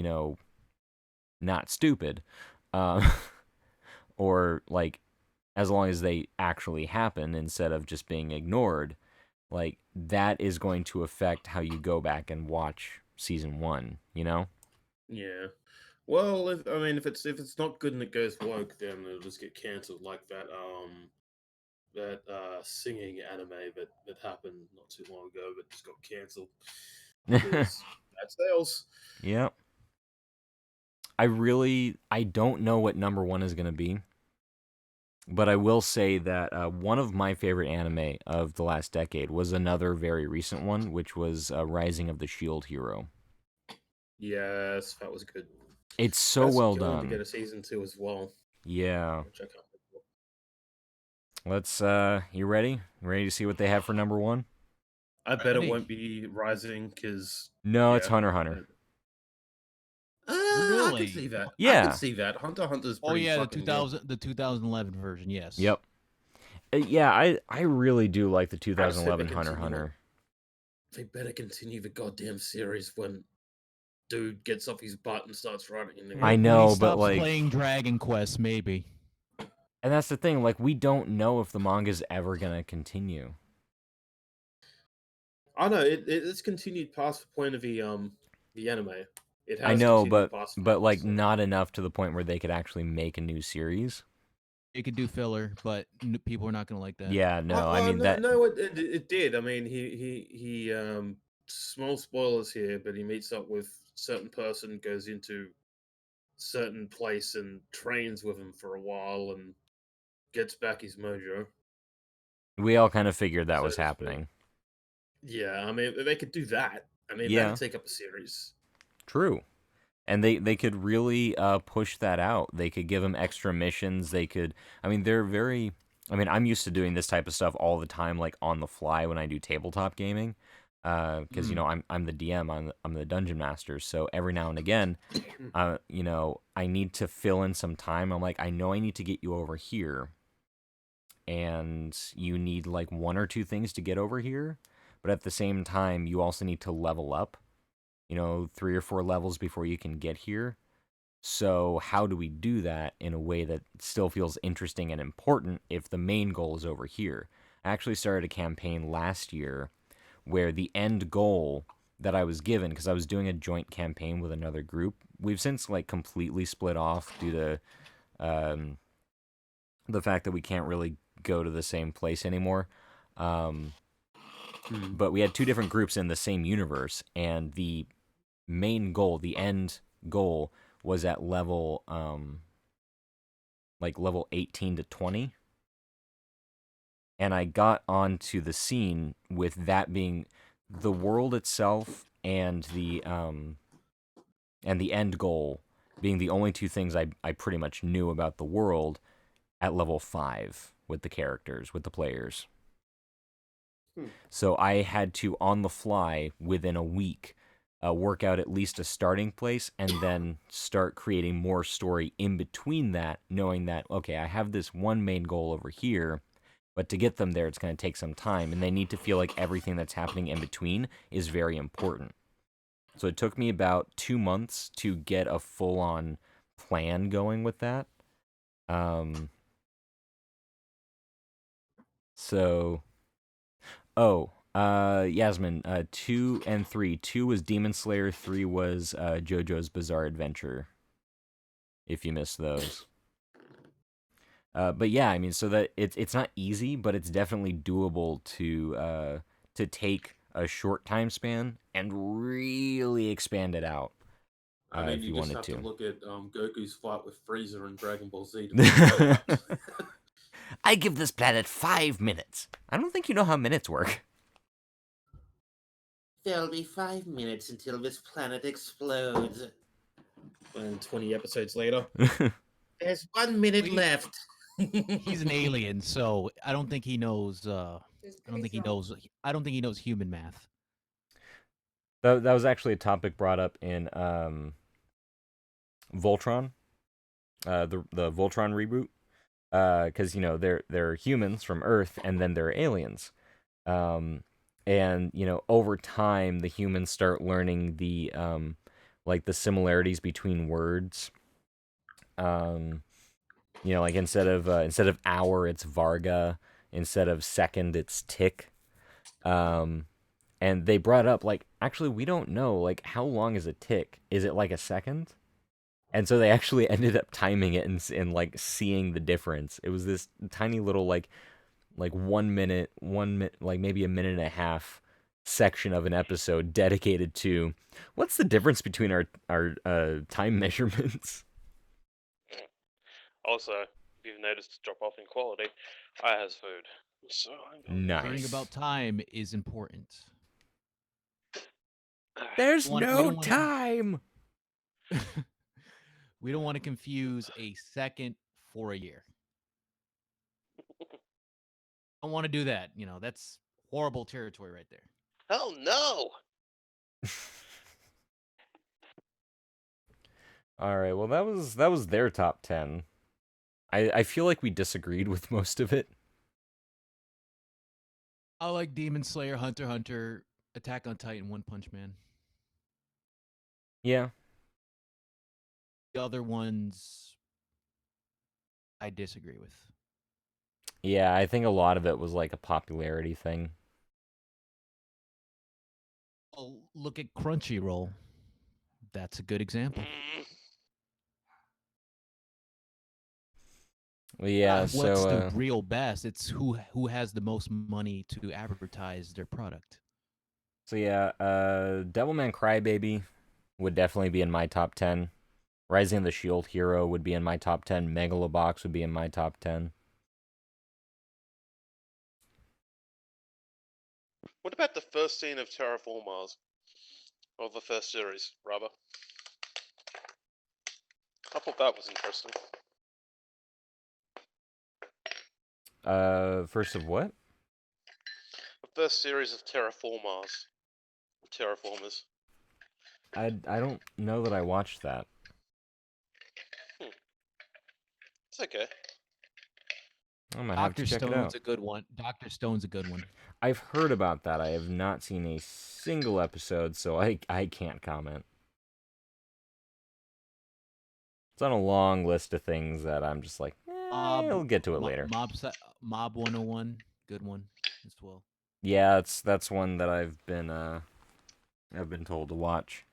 not stupid, or like as long as they actually happen instead of just being ignored, like that is going to affect how you go back and watch season 1, Yeah. Well, if it's not good and it goes woke, then it'll just get cancelled like that singing anime that happened not too long ago but just got cancelled because bad sales. Yep. I don't know what number 1 is going to be, but I will say that one of my favorite anime of the last decade was another very recent one, which was Rising of the Shield Hero. Yes, that was good. It's so That's well going to done. get a season 2 as well. Yeah. Which I can't wait for. Let's, you ready? Ready to see what they have for number 1? I bet it Ready. won't be Rising because No, it's Hunter x Hunter. I Really? can see that. I Yeah. can see that. Hunter x Hunter's Oh pretty yeah, the fucking 2011 version. Yes. Yep. Yeah, I really do like the I said 2011 they Hunter x continue Hunter. They better continue the goddamn series when dude gets off his butt and starts running. And I When know, he but stops like, playing Dragon Quest, maybe. and that's the thing, like we don't know if the manga's ever gonna continue. I know it's continued past the point of the anime. It has I know, continued past that, but like so. not enough to the point where they could actually make a new series. It could do filler, but people are not gonna like that. Yeah, no, I mean no, that. no, it did. I mean, he small spoilers here, but he meets up with certain person, goes into certain place, and trains with him for a while, and gets back his mojo. We all kind of figured that So was to speak. happening. Yeah, I mean, they could do that. I mean, Yeah. that'd take up a series. True. And they could really push that out. They could give them extra missions. They could, I mean, they're very, I mean, I'm used to doing this type of stuff all the time, like on the fly when I do tabletop gaming. Because, I'm the DM, I'm the dungeon master. So every now and again, I need to fill in some time. I'm like, I know I need to get you over here. And you need like one or two things to get over here. But at the same time, you also need to level up, 3 or 4 levels before you can get here. So how do we do that in a way that still feels interesting and important if the main goal is over here? I actually started a campaign last year where the end goal that I was given, because I was doing a joint campaign with another group, we've since like completely split off due to the fact that we can't really go to the same place anymore. But we had 2 different groups in the same universe, and the main goal, the end goal, was at level level 18 to 20. And I got onto the scene with that being the world itself and the end goal being the only 2 things I pretty much knew about the world at level 5 with the characters, with the players. So I had to, on the fly, within a week, work out at least a starting place and then start creating more story in between that, knowing that, okay, I have this one main goal over here, but to get them there, it's going to take some time, and they need to feel like everything that's happening in between is very important. So it took me about 2 months to get a full-on plan going with that. So... Oh, Yasmin, 2 and 3. 2 was Demon Slayer, 3 was JoJo's Bizarre Adventure, if you missed those. But yeah, I mean, so that it's not easy, but it's definitely doable to take a short time span and really expand it out I mean, if you you just wanted have to to. look at Goku's fight with Frieza in Dragon Ball Z to figure it out. I give this planet 5 minutes. I don't think you know how minutes work. There'll be 5 minutes until this planet explodes. And 20 episodes later, there's 1 minute Well, left. he's an alien, so I don't think he knows. I don't think he knows. I don't think he knows human math. That was actually a topic brought up in Voltron, the Voltron reboot, because they're humans from Earth and then they're aliens, and over time the humans start learning the like the similarities between words. Like instead of hour it's Varga, instead of second it's tick. And they brought up like actually we don't know like how long is a tick? Is it like a second? And so they actually ended up timing it and like seeing the difference. It was this tiny little like 1 minute, like maybe a minute and a half section of an episode dedicated to what's the difference between our time measurements. Also, if you've noticed a drop off in quality, I has food. So I'm going. Learning about Nice. time is important. There's We no don't want to. time. We don't want to confuse a second for a year. Don't want to do that. That's horrible territory right there. Oh no! All right. Well, that was their top 10. I feel like we disagreed with most of it. I like Demon Slayer, Hunter x Hunter, Attack on Titan, One Punch Man. Yeah. The other ones I disagree with. Yeah, I think a lot of it was like a popularity thing. Oh, look at Crunchyroll. That's a good example. Well, yeah, What's the so real best? It's who has the most money to advertise their product. Devilman Crybaby would definitely be in my top 10. Rising of the Shield Hero would be in my top 10. Megalobox would be in my top 10. What about the first scene of Terraform Mars? Of the first series, rather. I thought that was interesting. First of what? The first series of terraformers. I don't know that I watched that. It's okay. I might have to Doctor check it out. Stone's a good one. Doctor Stone's a good one. I've heard about that. I have not seen a single episode, so I can't comment. It's on a long list of things that I'm just like, I'll get to it later. Mob 101, good one as well. Yeah, that's one that I've been told to watch.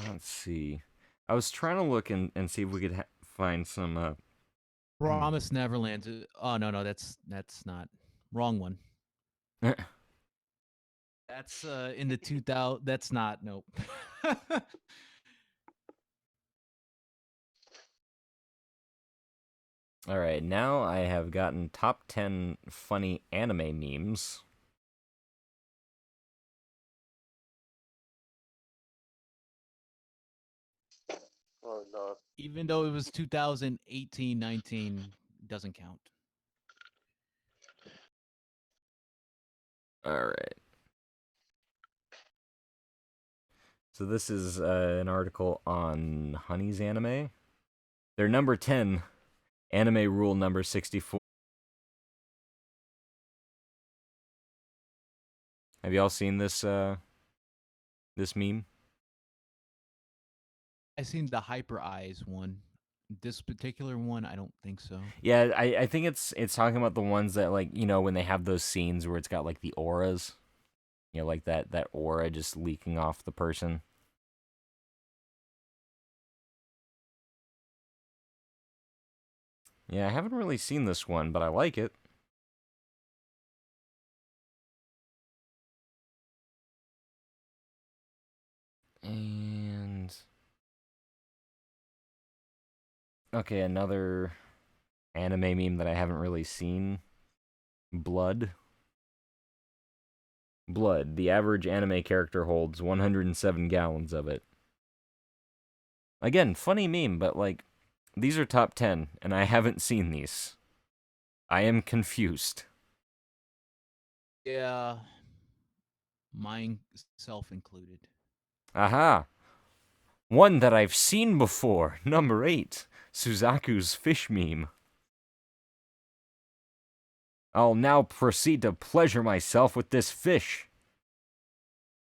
Let's see. I was trying to look and see if we could find some. Promise Neverland. Oh no, that's not. Wrong one. That's in the 2000. That's not. Nope. All right, now I have gotten top 10 funny anime memes. Oh no. Even though it was 2018, 19, doesn't count. All right. So this is an article on Honey's anime. Their number 10, anime rule number 64. Have y'all seen this this meme? I seen the Hyper Eyes one. This particular one, I don't think so. Yeah, I think it's talking about the ones that, like, you know, when they have those scenes where it's got like the auras. You know, like that aura just leaking off the person. Yeah, I haven't really seen this one, but I like it. And okay, another anime meme that I haven't really seen. Blood. Blood. The average anime character holds 107 gallons of it. Again, funny meme, but like, these are top 10, and I haven't seen these. I am confused. Yeah, mine self included. Aha! One that I've seen before. Number 8. Suzaku's fish meme. I'll now proceed to pleasure myself with this fish.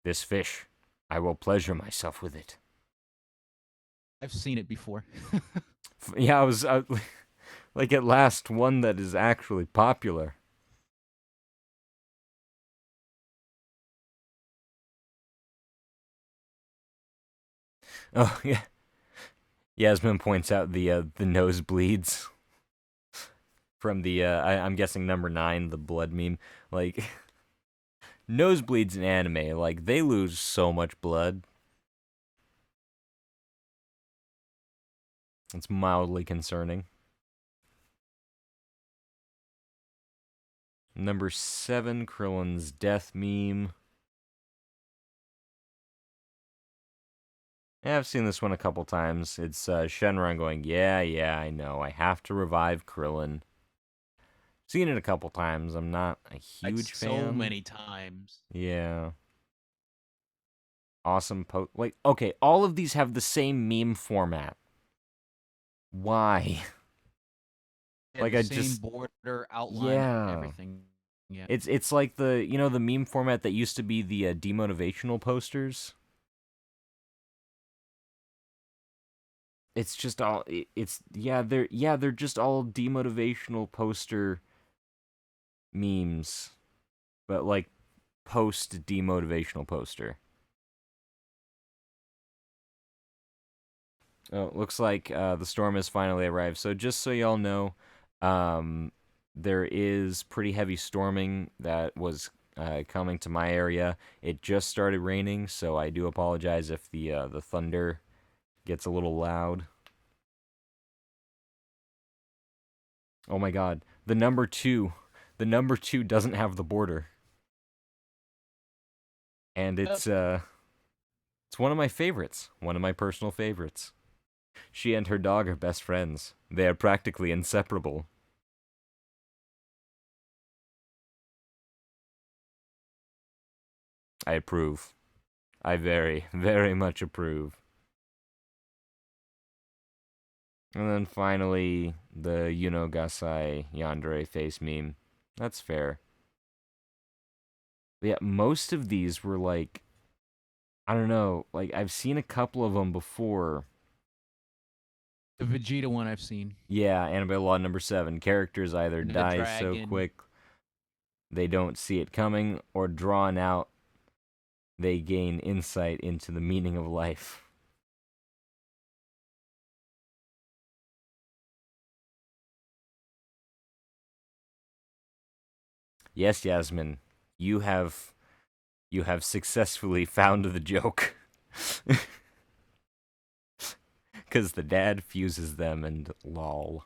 This fish. I will pleasure myself with it. I've seen it before. Yeah, I was like, at last, one that is actually popular. Oh, yeah. Yasmin points out the nosebleeds from the I'm guessing number 9, the blood meme. Like, nosebleeds in anime, like, they lose so much blood. It's mildly concerning. Number 7, Krillin's death meme. Yeah, I've seen this one a couple times. It's Shenron going, yeah, I know. I have to revive Krillin. Seen it a couple times. I'm not a huge fan. So many times. Yeah. Awesome like, okay, all of these have the same meme format. Why? Yeah, Like, the I same just border outline, yeah. everything. Yeah. It's like the, you know, the meme format that used to be the demotivational posters. It's just all they're just all demotivational poster memes, but like post demotivational poster. Oh, looks like the storm has finally arrived. So just so y'all know, there is pretty heavy storming that was coming to my area. It just started raining, so I do apologize if the thunder gets a little loud. Oh my god, the number 2 doesn't have the border. and it's one of my favorites, one of my personal favorites. She and her dog are best friends. They are practically inseparable. I approve. I very, very much approve. And then finally, the Gasai Yandere face meme. That's fair. But yeah, most of these were like, I don't know, like I've seen a couple of them before. The Vegeta one I've seen. Yeah, Annabelle Law number 7. Characters either And the die so dragon. quick they don't see it coming, or drawn out they gain insight into the meaning of life. Yes, Yasmin, you have successfully found the joke. Because the dad fuses them and lol.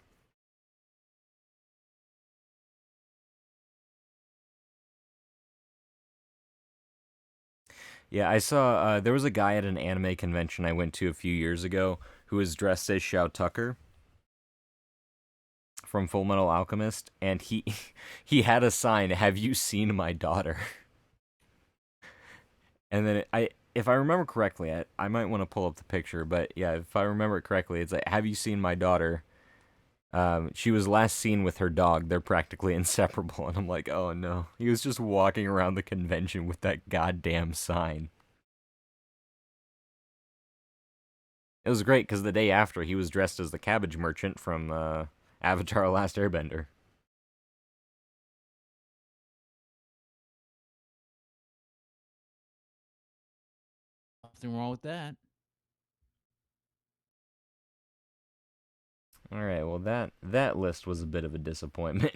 Yeah, I saw, there was a guy at an anime convention I went to a few years ago who was dressed as Shao Tucker from Full Metal Alchemist, and he had a sign, "Have you seen my daughter?" And then if I remember correctly, I might want to pull up the picture, but yeah, if I remember it correctly, it's like, "Have you seen my daughter?" She was last seen with her dog. They're practically inseparable. And I'm like, oh no. He was just walking around the convention with that goddamn sign. It was great because the day after, he was dressed as the cabbage merchant from Avatar: Last Airbender. Nothing wrong with that. All right, well that list was a bit of a disappointment.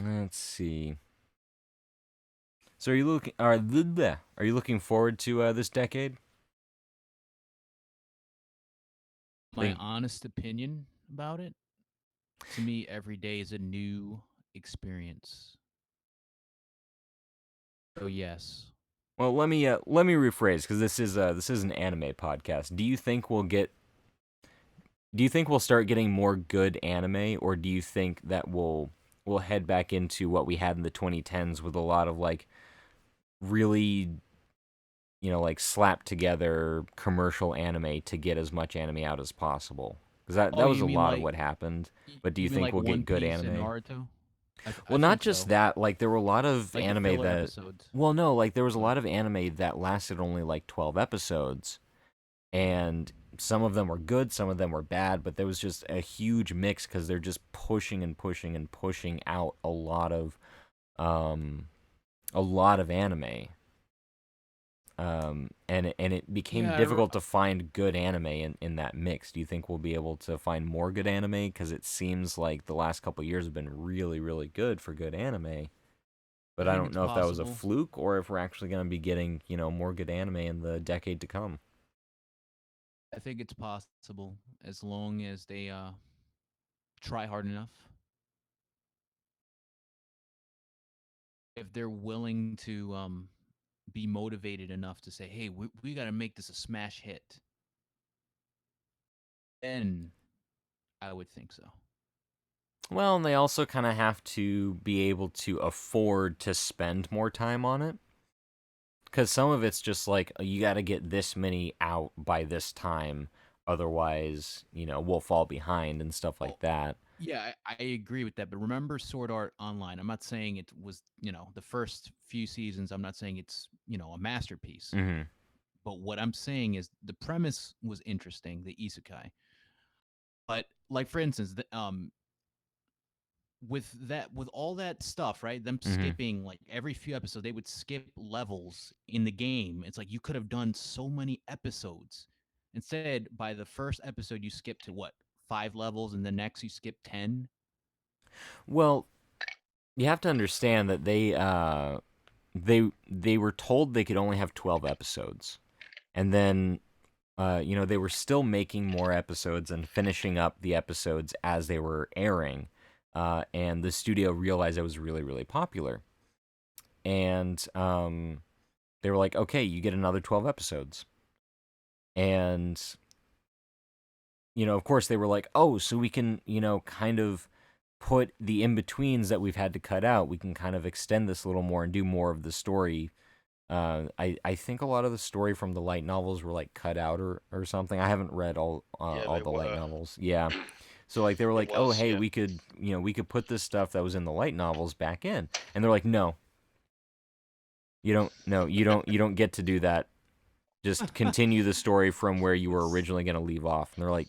Let's see. So are you looking forward to this decade? My Think- honest opinion about it, to me, every day is a new experience. So yes. Well, let me rephrase because this is an anime podcast. Do you think we'll start getting more good anime, or do you think that we'll head back into what we had in the 2010s with a lot of like really, like slapped together commercial anime to get as much anime out as possible? Because that Oh, was you a mean lot of like what happened. But do you you mean think like we'll One get good Piece and anime? Naruto? I Well, not think just so. that. Like there were a lot of Like the anime filler that. episodes. Well, no, like there was a lot of anime that lasted only like 12 episodes, and some of them were good, some of them were bad, but there was just a huge mix because they're just pushing and pushing and pushing out um a lot of anime. And it became Yeah, difficult to find good anime in that mix. Do you think we'll be able to find more good anime? Because it seems like the last couple years have been really, really good for good anime. But I I think don't it's know if that was a possible. fluke or if we're actually going to be getting, more good anime in the decade to come. I think it's possible as long as they try hard enough. If they're willing to be motivated enough to say, "Hey, we got to make this a smash hit," then I would think so. Well, and they also kind of have to be able to afford to spend more time on it. Because some of it's just like, you got to get this many out by this time. Otherwise, we'll fall behind and stuff like that. Yeah, I agree with that. But remember Sword Art Online. I'm not saying it was, the first few seasons. I'm not saying it's, a masterpiece. Mm-hmm. But what I'm saying is the premise was interesting, the isekai. But like for instance, with all that stuff, right? Them Mm-hmm. skipping like every few episodes, they would skip levels in the game. It's like you could have done so many episodes. Instead, by the first episode, you skip to what, 5 levels, and the next you skip 10. Well, you have to understand that they were told they could only have 12 episodes. And then they were still making more episodes and finishing up the episodes as they were airing. and the studio realized it was really, really popular. And they were like, okay, you get another 12 episodes. And, of course, they were like, oh, so we can, kind of put the in-betweens that we've had to cut out, we can kind of extend this a little more and do more of the story. I think a lot of the story from the light novels were like cut out or something. I haven't read Yeah, all they the light were. novels. Yeah. So like they were It like, "Oh, was, hey, yeah. we could put this stuff that was in the light novels back in." And they're like, "No. You don't no, you don't get to do that. Just continue the story from where you were originally going to leave off." And they're like,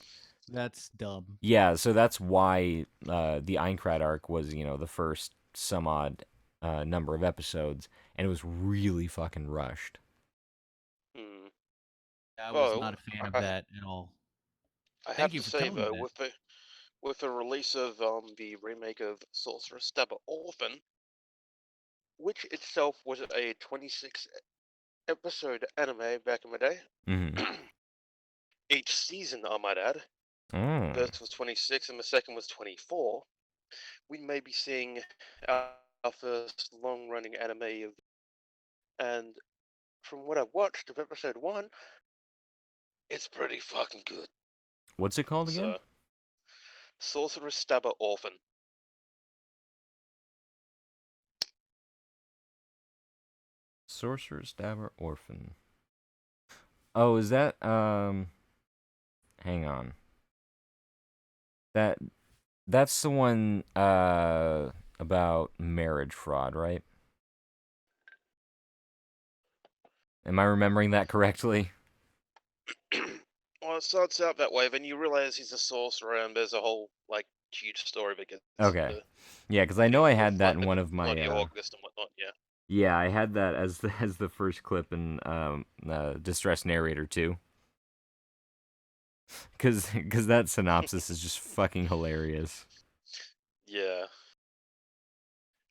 That's dumb. "Yeah, so that's why the Aincrad arc was, the first some odd number of episodes, and it was really fucking rushed." Hmm. I was Well, not a fan of I, that at all. I Thank have you to for say telling me though, that. with the release of the remake of Sorcerer Stabber Orphan, which itself was a 26 episode anime back in the day. Mhm. Each season, I might add. The Mm. first was 26 and the second was 24. We may be seeing our first long running anime of, and from what I've watched of episode 1, it's pretty fucking good. What's it called again? So, Sorcerer Stabber Orphan. Sorcerer Stabber Orphan. Oh, is that hang on. That that's the one about marriage fraud, right? Am I remembering that correctly? Well, it starts out that way, then you realize he's a sorcerer, and there's a whole, like, huge story that gets Okay. into Yeah, cuz I know I dealing with, had that like, in the one of my bloody August and whatnot, yeah. yeah, I had that as the as the first clip in Distress Narrator too. Cuz that synopsis is just fucking hilarious. Yeah,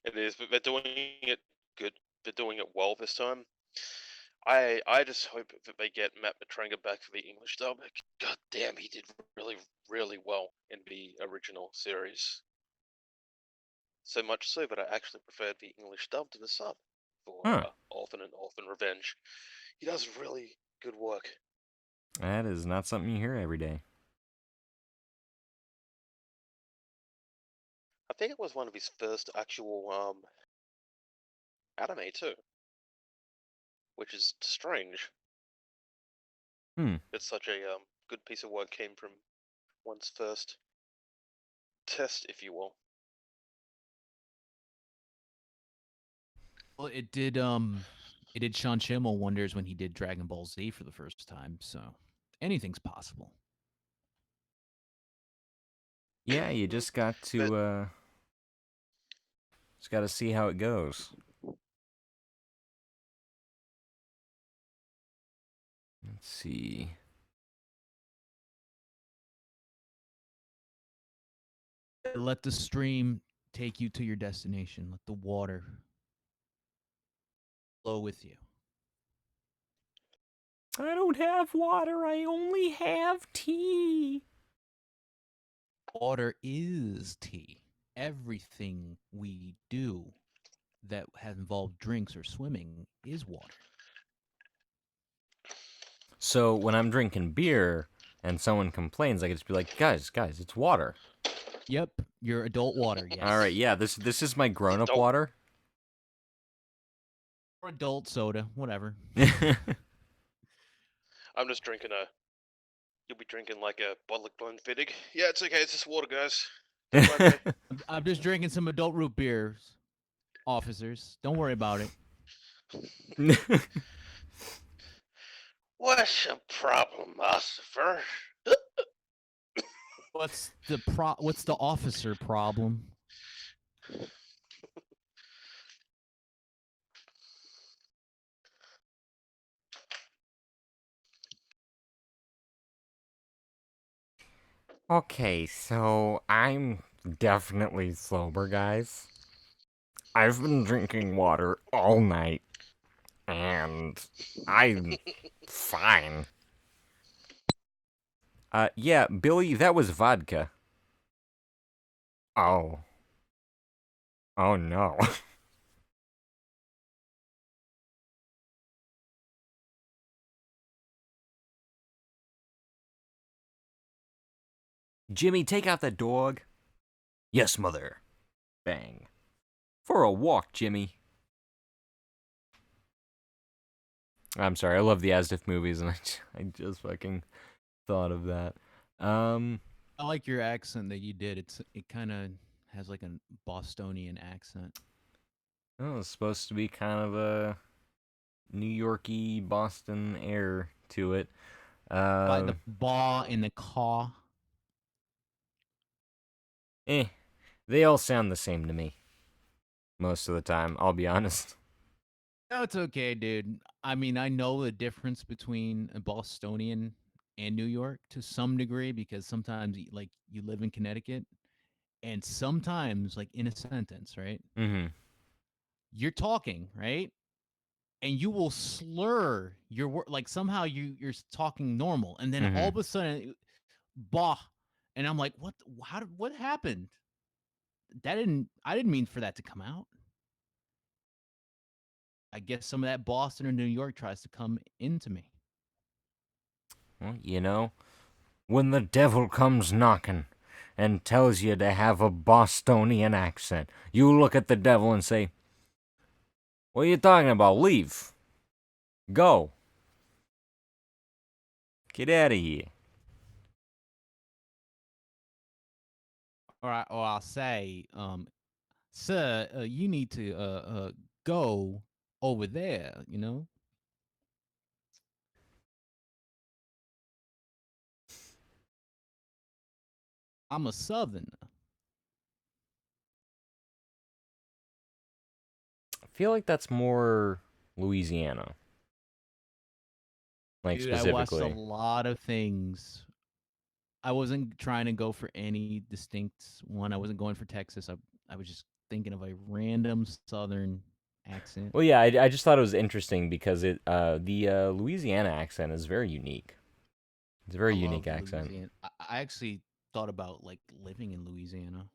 it is, but they're doing it good. They're doing it well this time. I just hope that they get Matt Matranga back for the English dub. God damn, he did really, really well in the original series. So much so that I actually preferred the English dub to the sub for Huh. Orphan and Orphan Revenge. He does really good work. That is not something you hear every day. I think it was one of his first actual anime too, which is strange. Hmm. That such a good piece of work came from one's first test, if you will. Well, it did Sean Schimmel wonders when he did Dragon Ball Z for the first time, so anything's possible. Yeah, you just got But to see how it goes. Let's see. Let the stream take you to your destination. Let the water flow with you. I don't have water. I only have tea. Water is tea. Everything we do that has involved drinks or swimming is water. So when I'm drinking beer and someone complains, I could just be like, guys, it's water. Yep, your adult water, yes. All right, yeah, this is my grown-up Adult. water. Or adult soda, whatever. I'm just drinking a. You'll be drinking like a bottle of Glenfiddich. Yeah, it's okay. It's just water, guys. Don't mind me. I'm just drinking some adult root beers, officers. Don't worry about it. What's your problem, Ossifer? What's the officer problem? Okay, so I'm definitely sober, guys. I've been drinking water all night, and I'm fine. Yeah, Billy, that was vodka. Oh, Oh no. Jimmy, take out the dog. Yes, mother. Bang. For a walk, Jimmy. I'm sorry, I love the Asdif movies, and I just fucking thought of that. I like your accent that you did. It kind of has like a Bostonian accent. Oh, it's supposed to be kind of a New Yorky Boston air to it. By the ball in the car. Eh, they all sound the same to me. Most of the time, I'll be honest. No, it's okay, dude. I mean, I know the difference between a Bostonian and New York to some degree because sometimes, like, you live in Connecticut, and sometimes, like, in a sentence, right? Mm-hmm. You're talking, right? And you will slur your word, like somehow you're talking normal, and then all Mm-hmm. of a sudden, bah, and I'm like, what? What happened? I didn't mean for that to come out. I guess some of that Boston or New York tries to come into me. Well, you know, when the devil comes knocking and tells you to have a Bostonian accent, you look at the devil and say, "What are you talking about? Leave. Go. Get out of here." Or I'll say, sir, you need to go over there. You know, I'm a Southerner. I feel like that's more Louisiana, like Dude, I watched a specifically. lot of things. I wasn't trying to go for any distinct one. I wasn't going for Texas. I was just thinking of a random Southern accent. Well, yeah, I just thought it was interesting because the Louisiana accent is very unique. It's a I very unique love accent. Louisiana. I actually thought about like living in Louisiana.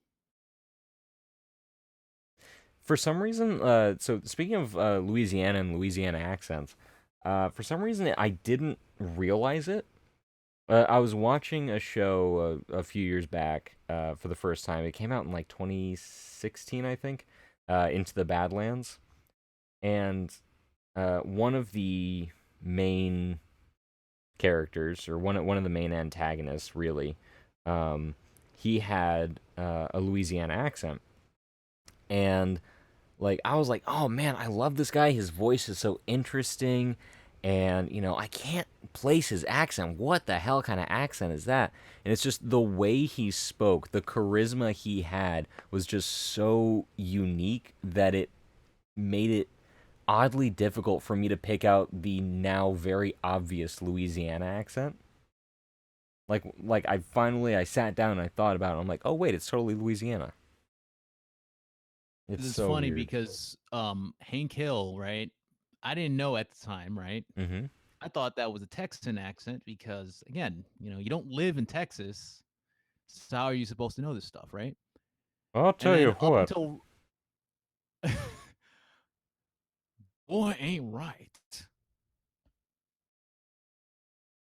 For some reason, so speaking of Louisiana and Louisiana accents, for some reason I didn't realize it. I was watching a show a few years back for the first time. It came out in like 2016, I think, Into the Badlands, and one of the main characters, or one of the main antagonists, really, um, he had a Louisiana accent, and like I was like, oh man, I love this guy. His voice is so interesting, and I can't place his accent. What the hell kind of accent is that? And it's just the way he spoke, the charisma he had was just so unique that it made it oddly difficult for me to pick out the now very obvious Louisiana accent. Like I sat down and I thought about it. I'm like, oh wait, it's totally Louisiana. It's It's so funny weird. because Hank Hill, right? I didn't know at the time, right? Mm-hmm. I thought that was a Texan accent because again, you don't live in Texas. So how are you supposed to know this stuff, right? I'll And tell you then up what. until boy ain't right.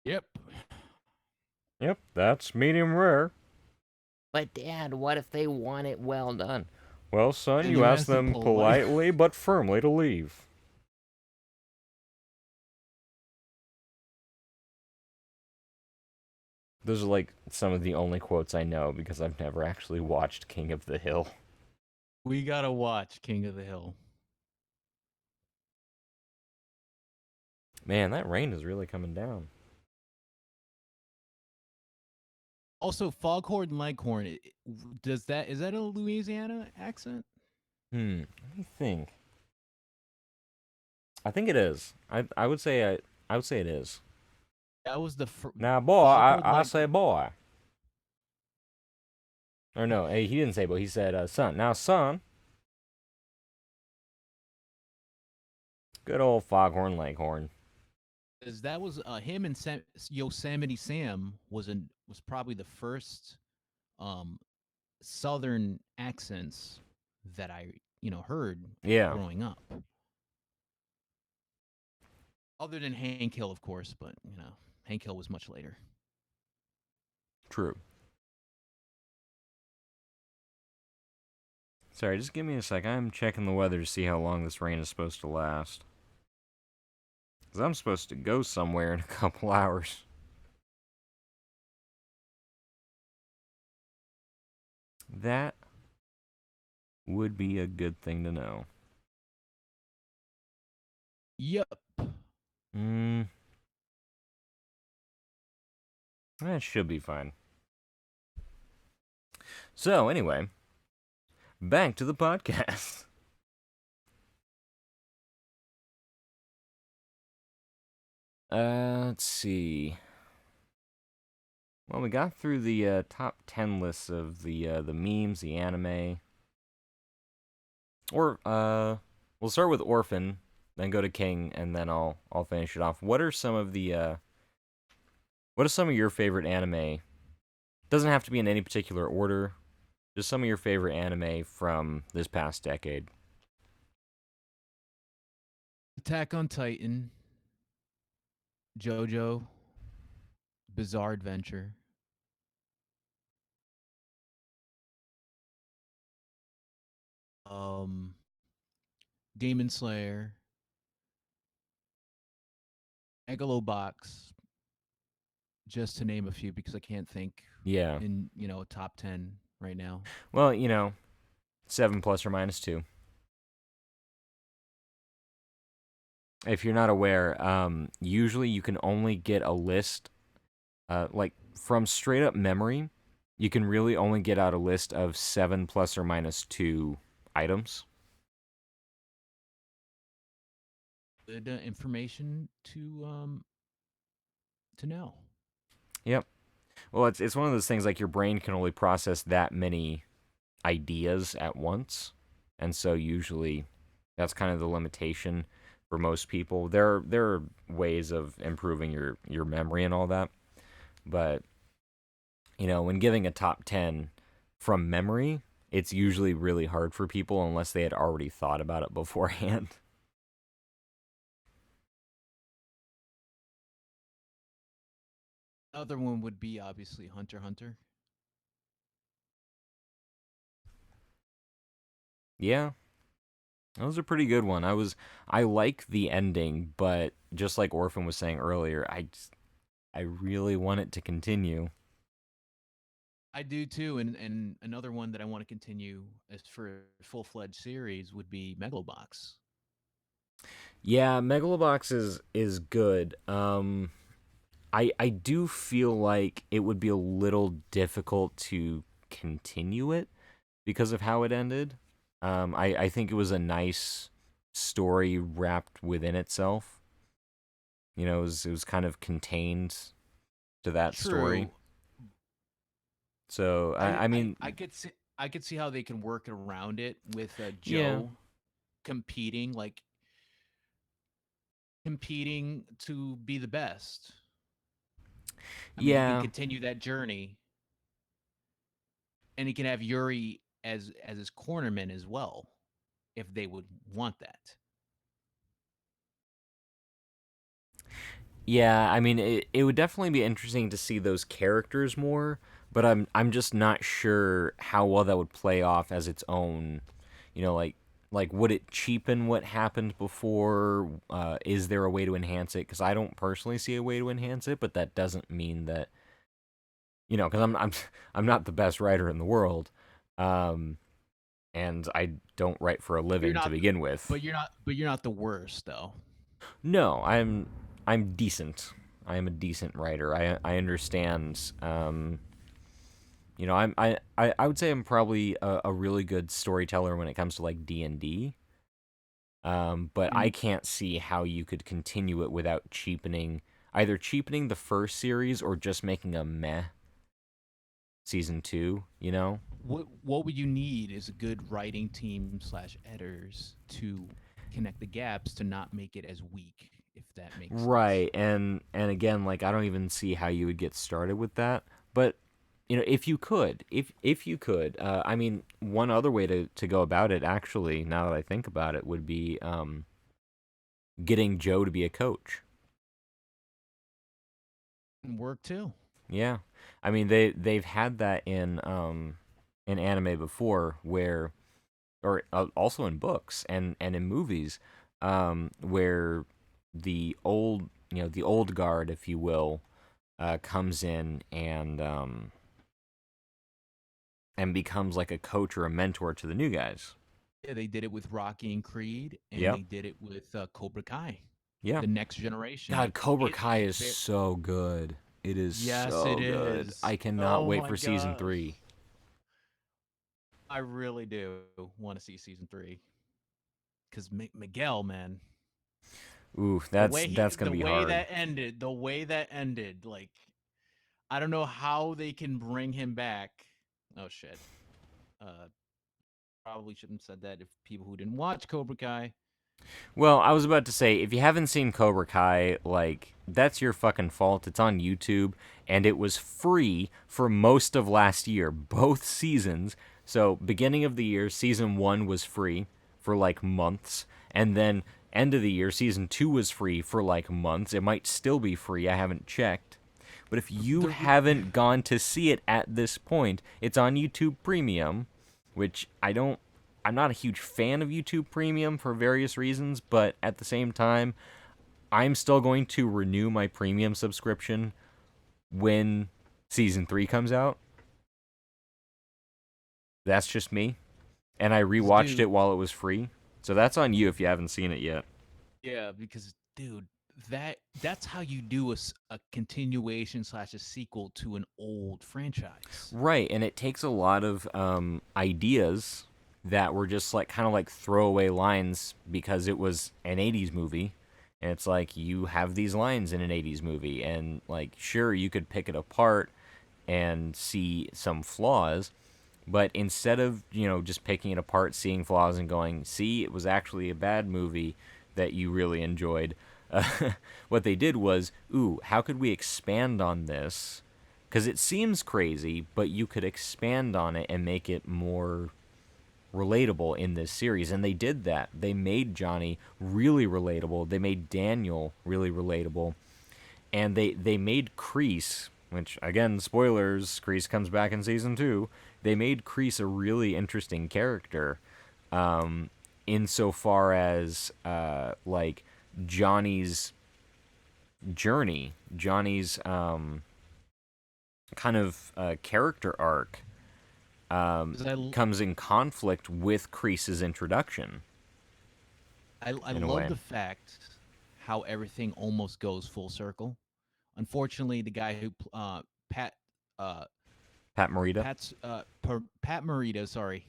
Yep. Yep, that's medium rare. But Dad, what if they want it well done? Well, son, And you you ask asked them them polite. politely but firmly to leave. Those are like some of the only quotes I know because I've never actually watched King of the Hill. We gotta watch King of the Hill. Man, that rain is really coming down. Also, Foghorn Leghorn. Is that a Louisiana accent? Let me think. I think it is. I would say I would say it is. That was the Now, boy, Foghorn I Leg. say boy. Or no, hey, he didn't say boy. He said son. Now, son. Good old Foghorn Leghorn. Is that was him and Yosemite Sam was probably the first um Southern accents that I heard Yeah, growing up. Other than Hank Hill, of course, but Hank Hill was much later. true. Sorry, just give me a sec. I'm checking the weather to see how long this rain is supposed to last. Because I'm supposed to go somewhere in a couple hours. That would be a good thing to know. Yep. Mm, that should be fine. So, anyway, back to the podcast. Let's see. Well, we got through the top 10 lists of the memes, the anime. Or we'll start with Orphan, then go to King, and then I'll finish it off. What are some of your favorite anime? Doesn't have to be in any particular order. Just some of your favorite anime from this past decade. Attack on Titan, JoJo, Bizarre Adventure, um, Demon Slayer, Megalobox, just to name a few because I can't think Yeah. in a top 10 right now. Well, 7 plus or minus 2. If you're not aware, usually you can only get a list, like from straight up memory, you can really only get out a list of 7 plus or minus 2 items. Good information to know. Yep. Well, it's one of those things like your brain can only process that many ideas at once, and so usually that's kind of the limitation for most people. There are ways of improving your memory and all that, but when giving a top 10 from memory, it's usually really hard for people unless they had already thought about it beforehand. Other one would be obviously Hunter x Hunter. Yeah, that was a pretty good one. I like the ending, but just like Orphan was saying earlier, I really want it to continue. I do too, and another one that I want to continue as for a full-fledged series would be Megalobox. Yeah, Megalobox is good. I do feel like it would be a little difficult to continue it because of how it ended. I think it was a nice story wrapped within itself. It was kind of contained to that story. True. So I mean, I could see how they can work around it with yeah, Joe competing, like competing to be the best. I mean, he can yeah. continue that journey, and he can have Yuri as his cornerman as well, if they would want that. Yeah, I mean, it would definitely be interesting to see those characters more, but I'm just not sure how well that would play off as its own. Like would it cheapen what happened before? Is there a way to enhance it? Because I don't personally see a way to enhance it, but that doesn't mean that because I'm not the best writer in the world, and I don't write for a But you're living to not, begin with. but you're not the worst though. No, I'm decent. I am a decent writer. I understand. I would say I'm probably a really good storyteller when it comes to like D&D. But I can't see how you could continue it without either cheapening the first series or just making a meh season 2. What would you need is a good writing team slash editors to connect the gaps to not make it as weak, if that makes sense. Right, and again, like I don't even see how you would get started with that. But if you could, if you could, I mean, one other way to go about it, actually, now that I think about it, would be getting Joe to be a coach. And work too. Yeah, I mean they've had that in anime before, where or also in books and in movies, where the old guard, if you will, comes in and becomes like a coach or a mentor to the new guys. Yeah, they did it with Rocky and Creed, and Yep. they did it with Cobra Kai, Yeah. the next generation. God, Cobra It's Kai is fair. so good. It is Yes, it so good. is. I cannot Oh wait my for season gosh. 3. I really do want to see season 3 because Miguel, man, Ooh, the way that's gonna the be way hard. that ended, like I don't know how they can bring him back. Oh shit. Uh, Probably shouldn't have said that if people who didn't watch Cobra Kai. Well, I was about to say, if you haven't seen Cobra Kai, like, that's your fucking fault. It's on YouTube, and it was free for most of last year, both seasons. So, beginning of the year, season 1 was free for like months, and then end of the year, season 2 was free for like months. It might still be free, I haven't checked. But if you The haven't gone to see it at this point, it's on YouTube Premium, which I'm not a huge fan of YouTube Premium for various reasons, but at the same time, I'm still going to renew my premium subscription when season 3 comes out. That's just me. And I rewatched it dude, while it was free. So that's on you if you haven't seen it yet. yeah, because dude, that's how you do a continuation slash a sequel to an old franchise. Right, and it takes a lot of ideas that were just like kind of like throwaway lines because it was an 80s movie. And it's like you have these lines in an 80s movie, and like sure you could pick it apart and see some flaws, but instead of, just picking it apart, seeing flaws and going, "See, it was actually a bad movie that you really enjoyed." Uh, what they did was, "Ooh, how could we expand on this?" Cuz it seems crazy, but you could expand on it and make it more relatable in this series, and they did that. They made Johnny really relatable. They made Daniel really relatable, and they made Kreese, which again, spoilers, Kreese comes back in season 2. They made Kreese a really interesting character, insofar as like Johnny's journey, Johnny's kind of character arc 'Cause comes in conflict with Kreese's introduction I in a love way. the fact how everything almost goes full circle. Unfortunately, the guy who Pat uh Pat Morita. Pat Morita, sorry,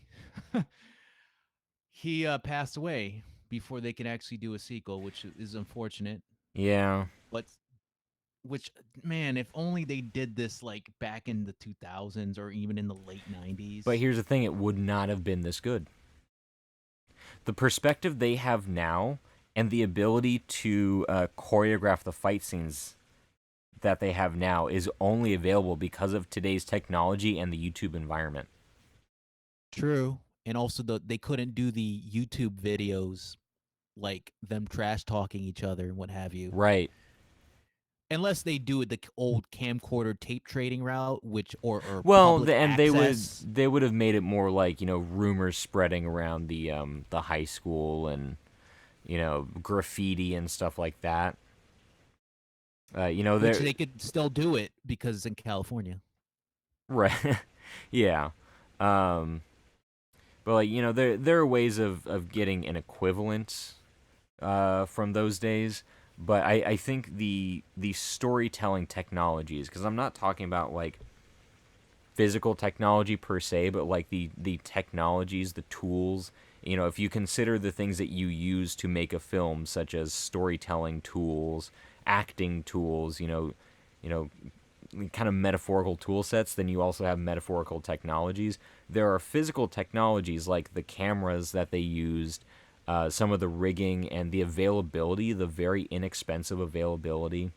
he passed away before they can actually do a sequel, which is unfortunate. Yeah, But which man, if only they did this like back in the 2000s or even in the late but 90s. here's the thing: it would not have been this good. The perspective they have now and the ability to choreograph the fight scenes that they have now is only available because of today's technology and the YouTube environment. True. And also they couldn't do the YouTube videos like them trash talking each other and what have you. Right. Unless they do it the old camcorder tape trading route, which or Well, public and access. they would have made it more like, rumors spreading around the high school, and graffiti and stuff like that. Which there they could still do it because it's in California. right. Yeah. Um but like, there are ways of getting an equivalent from those days, but I think the storytelling technologies, because I'm not talking about like physical technology per se, but like the technologies, the tools. If you consider the things that you use to make a film, such as storytelling tools, acting tools, kind of metaphorical tool sets, then you also have metaphorical technologies. There are physical technologies like the cameras that they used, some of the rigging and the availability, the very inexpensive availability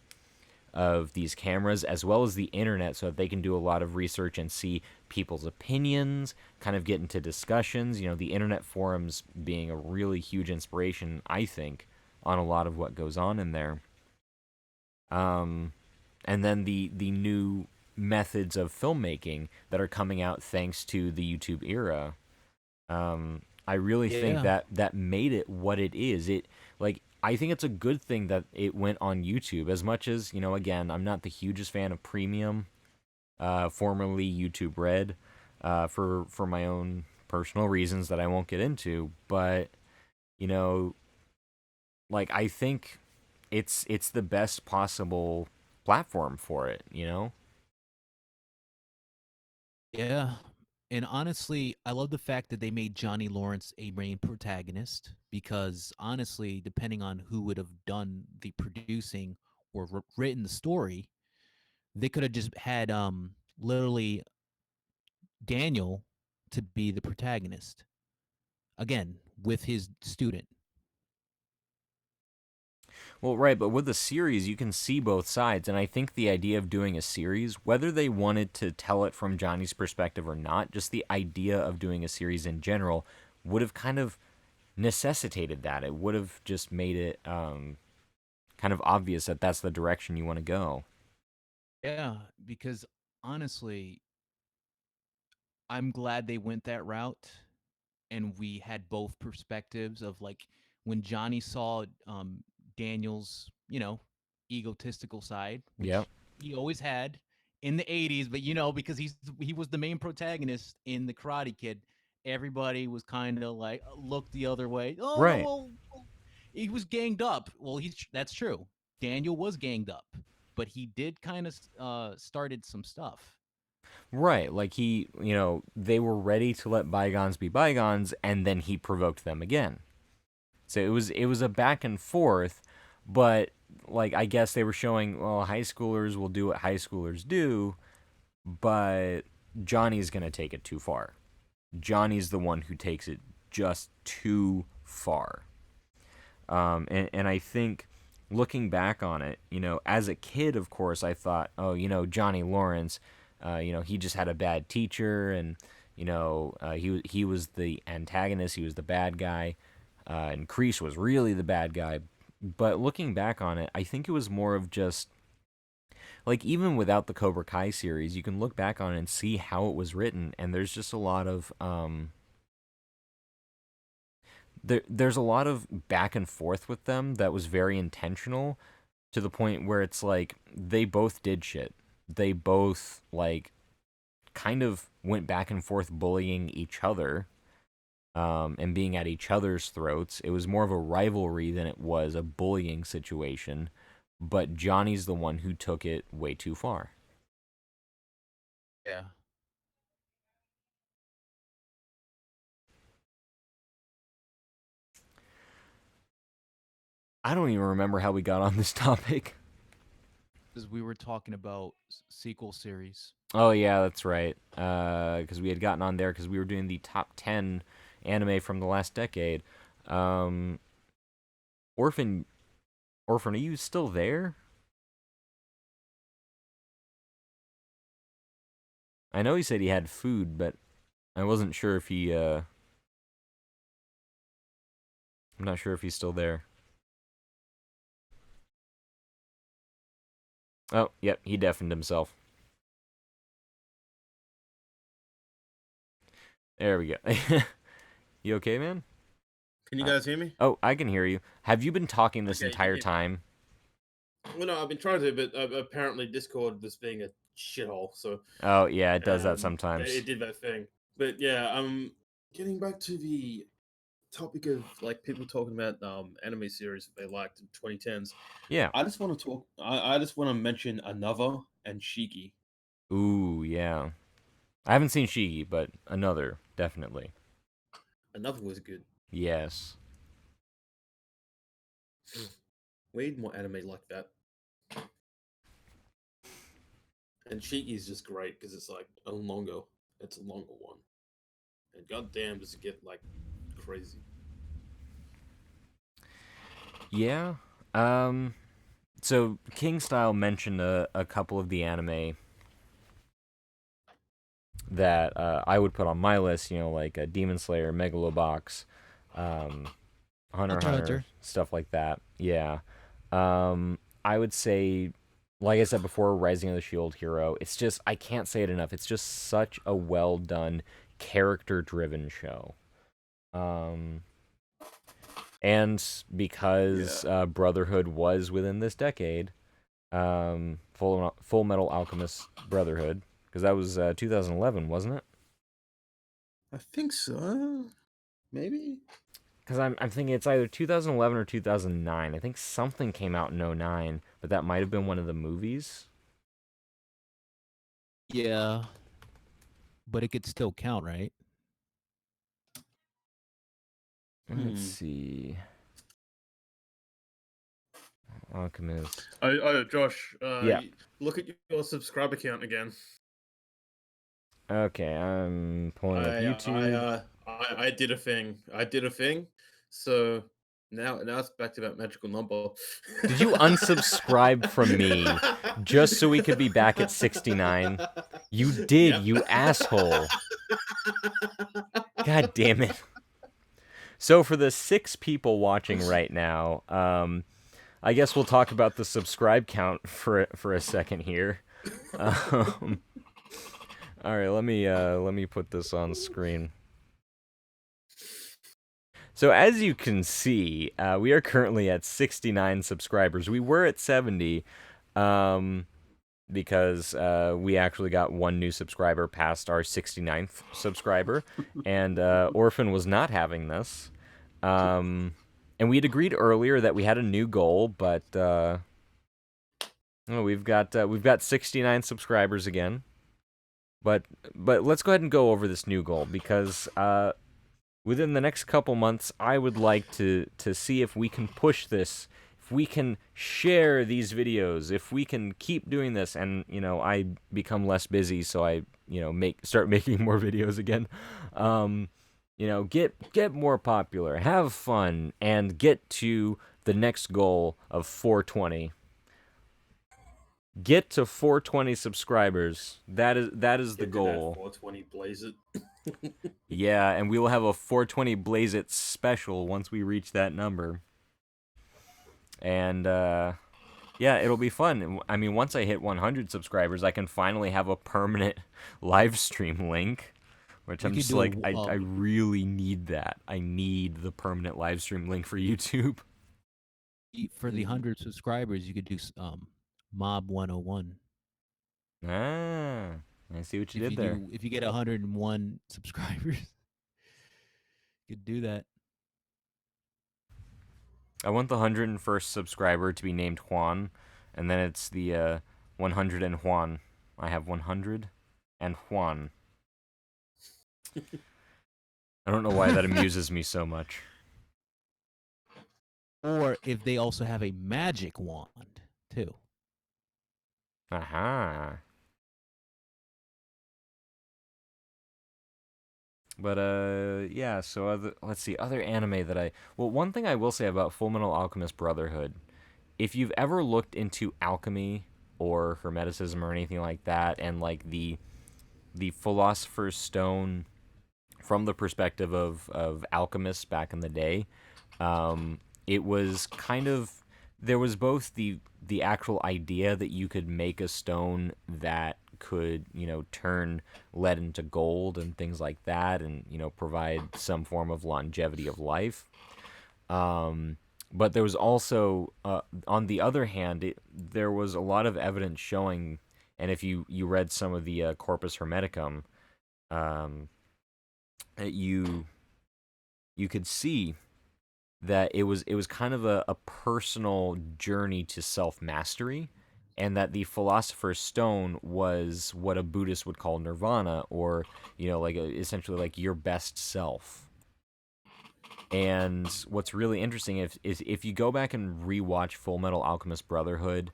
of these cameras as well as the internet so that they can do a lot of research and see people's opinions, kind of get into discussions. The internet forums being a really huge inspiration, I think, on a lot of what goes on in there. And then the new methods of filmmaking that are coming out thanks to the YouTube era. I really think Yeah. that made it what it is. I think it's a good thing that it went on YouTube. As much as again, I'm not the hugest fan of Premium, formerly YouTube Red, for my own personal reasons that I won't get into. But you know, I think it's the best possible platform for it. Yeah. And honestly, I love the fact that they made Johnny Lawrence a main protagonist because honestly, depending on who would have done the producing or written the story, they could have just had literally Daniel to be the protagonist again with his student. Well, right, but with a series, you can see both sides, and I think the idea of doing a series, whether they wanted to tell it from Johnny's perspective or not, just the idea of doing a series in general would have kind of necessitated that. It would have just made it kind of obvious that that's the direction you want to go. Yeah, because honestly, I'm glad they went that route and we had both perspectives of like when Johnny saw Daniel's, egotistical side, Yep. which he always had in the 80s, but because he was the main protagonist in the Karate Kid, everybody was kind of like looked the other way. Oh no, Right. well, he was ganged up. Well, that's true. Daniel was ganged up, but he did kind of started some stuff. Right. They were ready to let bygones be bygones, and then he provoked them again. So it was a back and forth, but I guess they were showing, well, high schoolers will do what high schoolers do, but Johnny's gonna take it too far. Johnny's the one who takes it just too far. And I think looking back on it, as a kid, of course, I thought, oh, Johnny Lawrence, he just had a bad teacher, and he was the antagonist, he was the bad guy, and Kreese was really the bad guy. But looking back on it, I think it was more of just even without the Cobra Kai series, you can look back on it and see how it was written, and there's just a lot of there's a lot of back and forth with them that was very intentional, to the point where it's like they both did shit. They both kind of went back and forth bullying each other, and being at each other's throats. It was more of a rivalry than it was a bullying situation. But Johnny's the one who took it way too far. Yeah. I don't even remember how we got on this topic. Because we were talking about sequel series. Oh yeah, that's right. Because we had gotten on there because we were doing the top 10 anime from the last decade. Um, Orphan, Orphan, are you still there? I know he said he had food, but I wasn't sure if he. I'm not sure if he's still there. Oh, yep, he deafened himself. There we go. You okay, man? Can you guys hear me? Oh, I can hear you. Have you been talking this Okay, you can entire hear. time? Well, no, I've been trying to, but apparently Discord was being a shithole, so Oh, yeah, it does that it sometimes. did that thing. But yeah, getting back to the topic of like people talking about anime series that they liked in 2010s. Yeah. I just want to talk. I just want to mention Another and Shiki. Ooh, yeah. I haven't seen Shigi, but another, definitely. Another was good. Yes. We need more anime like that. And Shiki is just great because it's like a longer. It's a longer one, and goddamn, does it get like crazy. Yeah. Um, So King Style mentioned a couple of the anime that I would put on my list, like Demon Slayer, Megalobox, um, Hunter x Hunter x Hunter, Hunter. stuff like that. Yeah. I would say, like I said before, Rising of the Shield Hero. It's just, I can't say it enough. It's just such a well done, character driven show. Um, and because Yeah. Brotherhood was within this decade, Full Metal Alchemist Brotherhood, because that was 2011, wasn't it? I think so. Maybe. Because I'm thinking it's either 2011 or 2009. I think something came out in '09, but that might have been one of the movies. Yeah, but it could still count, right? Let's Hmm. see. Alchemist. Josh, Yeah. look at your subscriber count again. Okay, I'm pulling up YouTube. I did a thing. I did a thing. So now it's back to that magical number. Did you unsubscribe from me just so we could be back at 69? You did, Yep. you asshole. God damn it. So for the 6 people watching right now, I guess we'll talk about the subscribe count for a second here. Um, all right, let me put this on screen. So as you can see, we are currently at 69 subscribers. We were at 70 because we actually got one new subscriber past our 69th subscriber, and Orphan was not having this. And we had agreed earlier that we had a new goal, but we've got 69 subscribers again. But let's go ahead and go over this new goal because within the next couple months, I would like to see if we can push this, if we can share these videos, if we can keep doing this, and I become less busy, so I start making more videos again. Get more popular, have fun, and get to the next goal of 420. Get to 420 subscribers. That is the Get to that goal. 420 blaze it. Yeah, and we will have a 420 Blaze It special once we reach that number. And yeah, it'll be fun. I mean, once I hit 100 subscribers, I can finally have a permanent live stream link. Which We I'm could just do like, a I really need that. I need the permanent live stream link for YouTube. for the 100 subscribers. You could do Mob 101. Ah, I see what you did there. If you get 101 subscribers, you could do that. I want the 101st subscriber to be named Juan, and then it's the 100 and Juan. I have 100 and Juan. I don't know why that amuses me so much. Or if they also have a magic wand too. Aha. But yeah. So let's see, other anime that one thing I will say about Full Metal Alchemist Brotherhood, if you've ever looked into alchemy or hermeticism or anything like that, and like the Philosopher's Stone from the perspective of alchemists back in the day, it was kind of, there was both the actual idea that you could make a stone that could turn lead into gold and things like that, and provide some form of longevity of life. But there was also on the other hand, there was a lot of evidence showing, and if you read some of the Corpus Hermeticum, um, you could see that it was kind of a personal journey to self mastery, and that the Philosopher's Stone was what a Buddhist would call nirvana, or like essentially like your best self. And what's really interesting is if you go back and rewatch Full Metal Alchemist Brotherhood,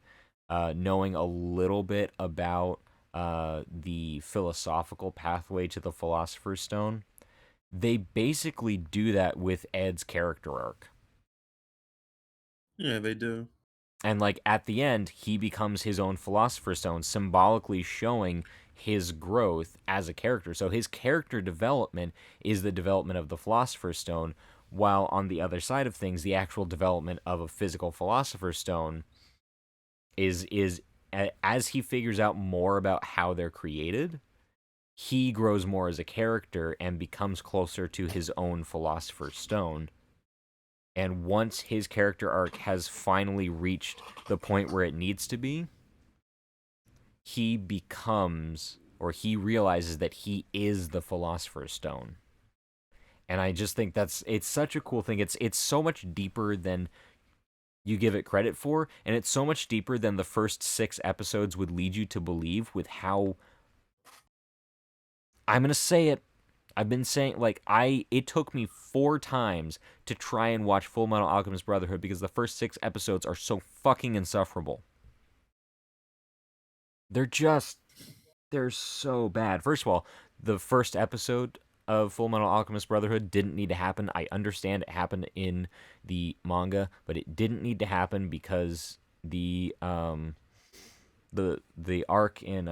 knowing a little bit about the philosophical pathway to the Philosopher's Stone, they basically do that with Ed's character arc. Yeah, they do. And like at the end, he becomes his own Philosopher's Stone, symbolically showing his growth as a character. So his character development is the development of the Philosopher's Stone, while on the other side of things, the actual development of a physical Philosopher's Stone is as he figures out more about how they're created, he grows more as a character and becomes closer to his own Philosopher's Stone. And once his character arc has finally reached the point where it needs to be, he becomes, or he realizes that he is the Philosopher's Stone. And I just think it's such a cool thing. It's so much deeper than you give it credit for, and it's so much deeper than the first 6 episodes would lead you to believe, with how, I'm going to say it, I've been saying, like, it took me 4 times to try and watch Full Metal Alchemist Brotherhood because the first 6 episodes are so fucking insufferable. They're so bad. First of all, the first episode of Full Metal Alchemist Brotherhood didn't need to happen. I understand it happened in the manga, but it didn't need to happen because the arc in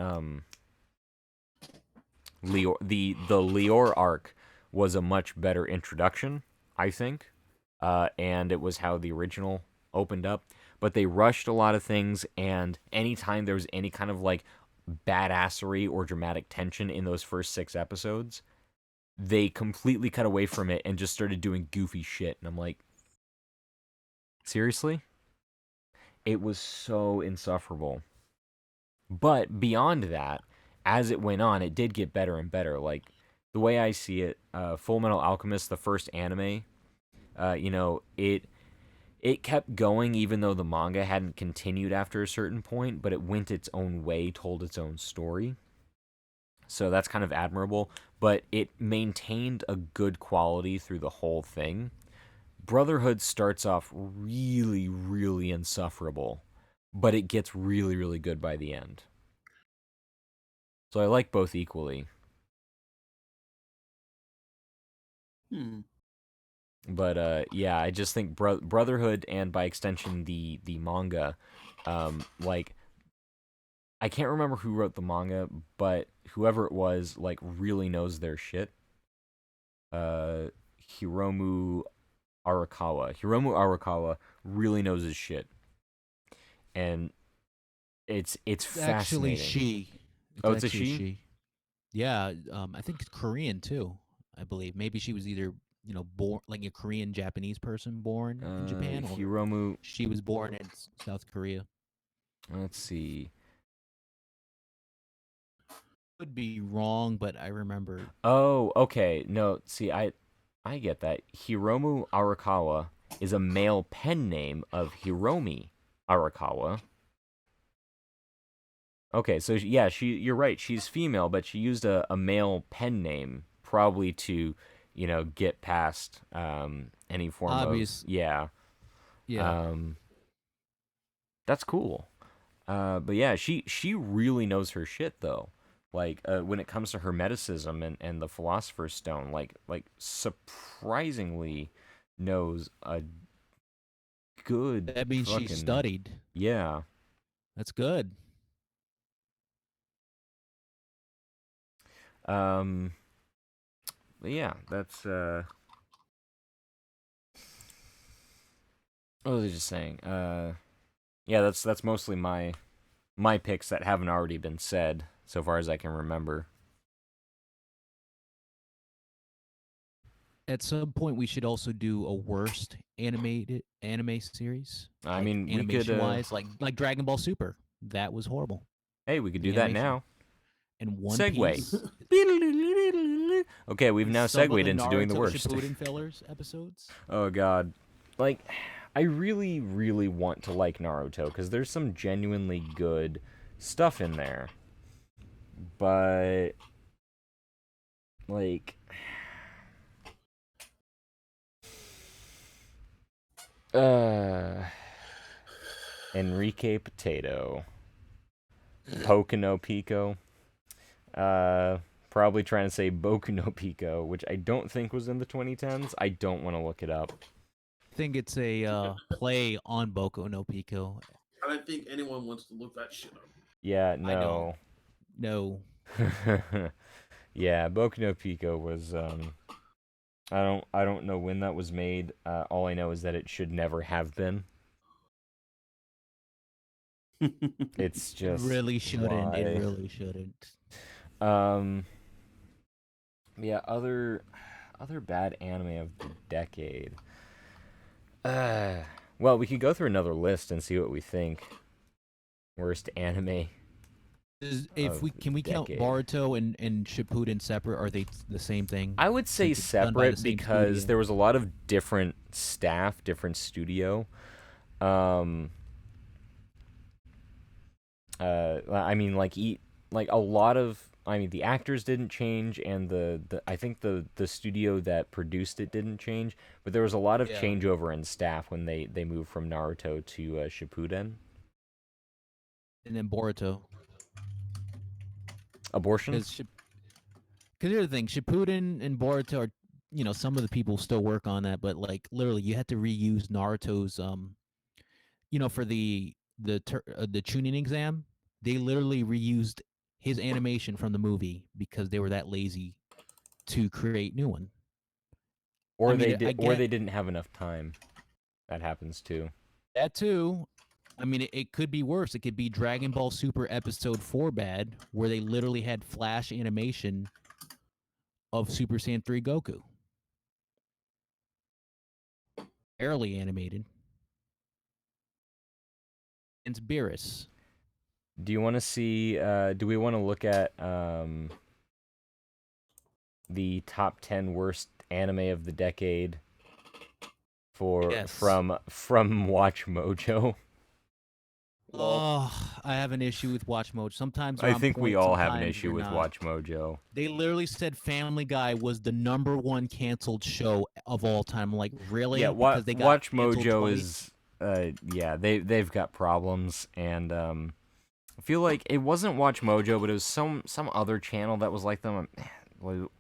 Lior, the Lior arc was a much better introduction, I think, and it was how the original opened up. But they rushed a lot of things, and anytime there was any kind of like badassery or dramatic tension in those first 6 episodes, they completely cut away from it and just started doing goofy shit. And I'm like, seriously? It was so insufferable. But beyond that, as it went on, it did get better and better. Like, the way I see it, Full Metal Alchemist, the first anime, it kept going even though the manga hadn't continued after a certain point, but it went its own way, told its own story. So that's kind of admirable, but it maintained a good quality through the whole thing. Brotherhood starts off really, really insufferable, but it gets really, really good by the end. So I like both equally. But yeah, I just think Brotherhood, and by extension the manga, like, I can't remember who wrote the manga, but whoever it was, like, really knows their shit. Hiromu Arakawa. Hiromu Arakawa really knows his shit, and it's fascinating. Actually, she. Oh, it's a actually she? Yeah, I think it's Korean too. I believe maybe she was either born like a Korean Japanese person born in Japan, or Hiromu. she was born in South Korea. Let's see. Could be wrong, but I remember. Oh, okay. No, see, I get that. Hiromu Arakawa is a male pen name of Hiromi Arakawa. Okay, so yeah, you're right. She's female, but she used a male pen name probably to, get past any form Obvious. of, yeah. Yeah. That's cool. But yeah, she really knows her shit though. Like, when it comes to Hermeticism and the Philosopher's Stone, like surprisingly knows a good. That means she studied. Yeah. That's good. But yeah, that's what was I just saying? Yeah, that's mostly my picks that haven't already been said so far as I can remember. At some point, we should also do a worst animated anime series. I mean, we could animation-wise, like Dragon Ball Super. That was horrible. Hey, we could The do that animation. now. And One Segue. Piece. Okay, we've now Some of segued the into doing the Naruto worst. Shippuden fillers episodes. Oh god. Like, I really, really want to like Naruto because there's some genuinely good stuff in there. But, like, Enrique Potato, Poco no Pico, probably trying to say Boku no Pico, which I don't think was in the 2010s. I don't want to look it up. think it's a play on Boku no Pico. I don't think anyone wants to look that shit up. Yeah, I don't. no. No. Yeah, Boku no Pico was I don't know when that was made. All I know is that it should never have been. It's It just really shouldn't. It why. really shouldn't. Um yeah, other bad anime of the decade. Uh well, we could go through another list and see what we think. Worst anime If of we the can we count decade. Boruto and Shippuden separate? Are they the same thing? I would say Since it's done by the separate same because studio. there was a lot of different staff, different studio. Um, I mean, like a lot of, I mean, the actors didn't change, and the I think the studio that produced it didn't change, but there was a lot of Yeah. changeover in staff when they moved from Naruto to Shippuden. And then Boruto. Abortion? Because here's the thing, Shippuden and Boruto are, some of the people still work on that, but like literally, you had to reuse Naruto's, for the tuning exam. They literally reused his animation from the movie because they were that lazy to create new one. I Or mean, I get they didn't have enough time. That happens too. that too. I mean, it could be worse. It could be Dragon Ball Super Episode 4 bad, where they literally had flash animation of Super Saiyan 3 Goku. Barely animated. It's Beerus. Do you want to see? Do we want to look at the top 10 worst anime of the decade Yes. from Watch Mojo? Oh, I have an issue with Watch Mode. Sometimes they're I on think we point, all have an sometimes issue they're with not. Watch Mojo. They literally said Family Guy was the #1 canceled show of all time. I'm like, really? Yeah, Because they got Watch canceled Mojo twice? is yeah, they've got problems, and I feel like it wasn't Watch Mojo, but it was some other channel that was like them.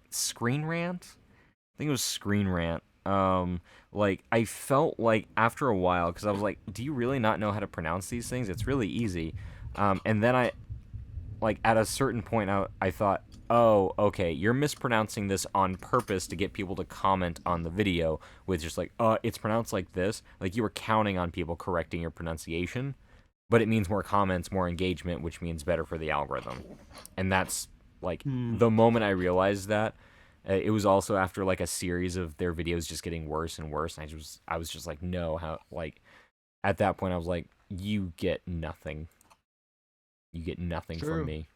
Screen Rant? I think it was Screen Rant. Like I felt like after a while, because I was like, do you really not know how to pronounce these things? It's really easy. And then like at a certain point, I thought, oh, okay, you're mispronouncing this on purpose to get people to comment on the video with just like, it's pronounced like this. Like you were counting on people correcting your pronunciation, but it means more comments, more engagement, which means better for the algorithm. And that's like the moment I realized that. It was also after like a series of their videos just getting worse and worse. And I was just like, no, how, like at that point I was like, you get nothing. You get nothing True. from me.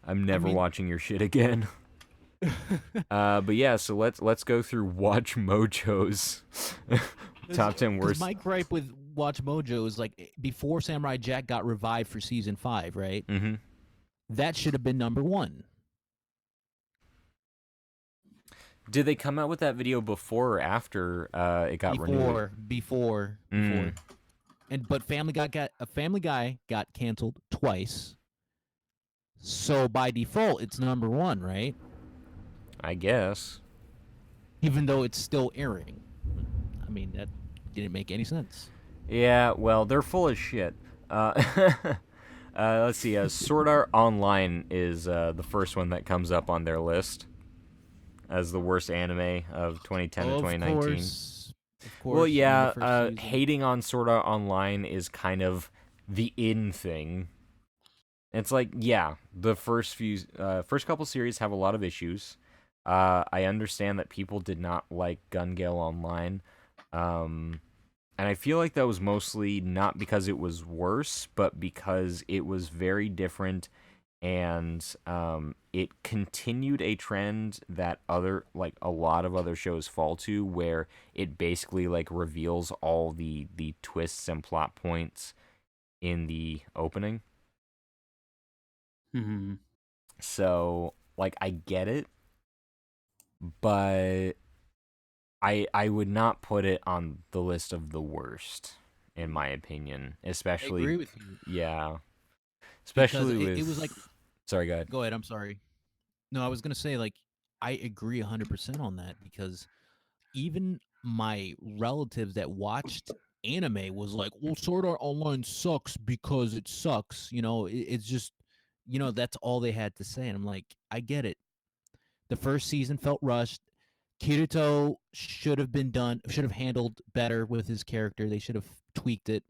I'm never mean- watching your shit again. But yeah, so let's go through Watch Mojo's top 10 Because worst. my gripe with Watch Mojo is like before Samurai Jack got revived for season 5, right? Mm-hmm. That should have been #1. Did they come out with that video before or after it got renewed? Before. But Family Guy got canceled twice. So by default, it's #1, right? I guess. Even though it's still airing. I mean, that didn't make any sense. Yeah, well, they're full of shit. Let's see. Sword Art Online is the first one that comes up on their list as the worst anime of 2010 to 2019. Of course. Well, in the yeah, first season. hating on Sword Art Online is kind of the in thing. It's like, yeah, the first couple series have a lot of issues. I understand that people did not like Gun Gale Online. And I feel like that was mostly not because it was worse, but because it was very different, and it continued a trend that a lot of other shows fall to, where it basically like reveals all the twists and plot points in the opening. Mm-hmm. So like I get it, but I would not put it on the list of the worst, in my opinion. Especially, I agree with you. yeah. Because Especially with. it was like. Sorry, go ahead. Go ahead. I'm sorry. No, I was gonna say like I agree 100% on that because even my relatives that watched anime was like, well, Sword Art Online sucks because it sucks. It's just, that's all they had to say. And I'm like, I get it. The first season felt rushed. Kirito should have handled better with his character. They should have tweaked it.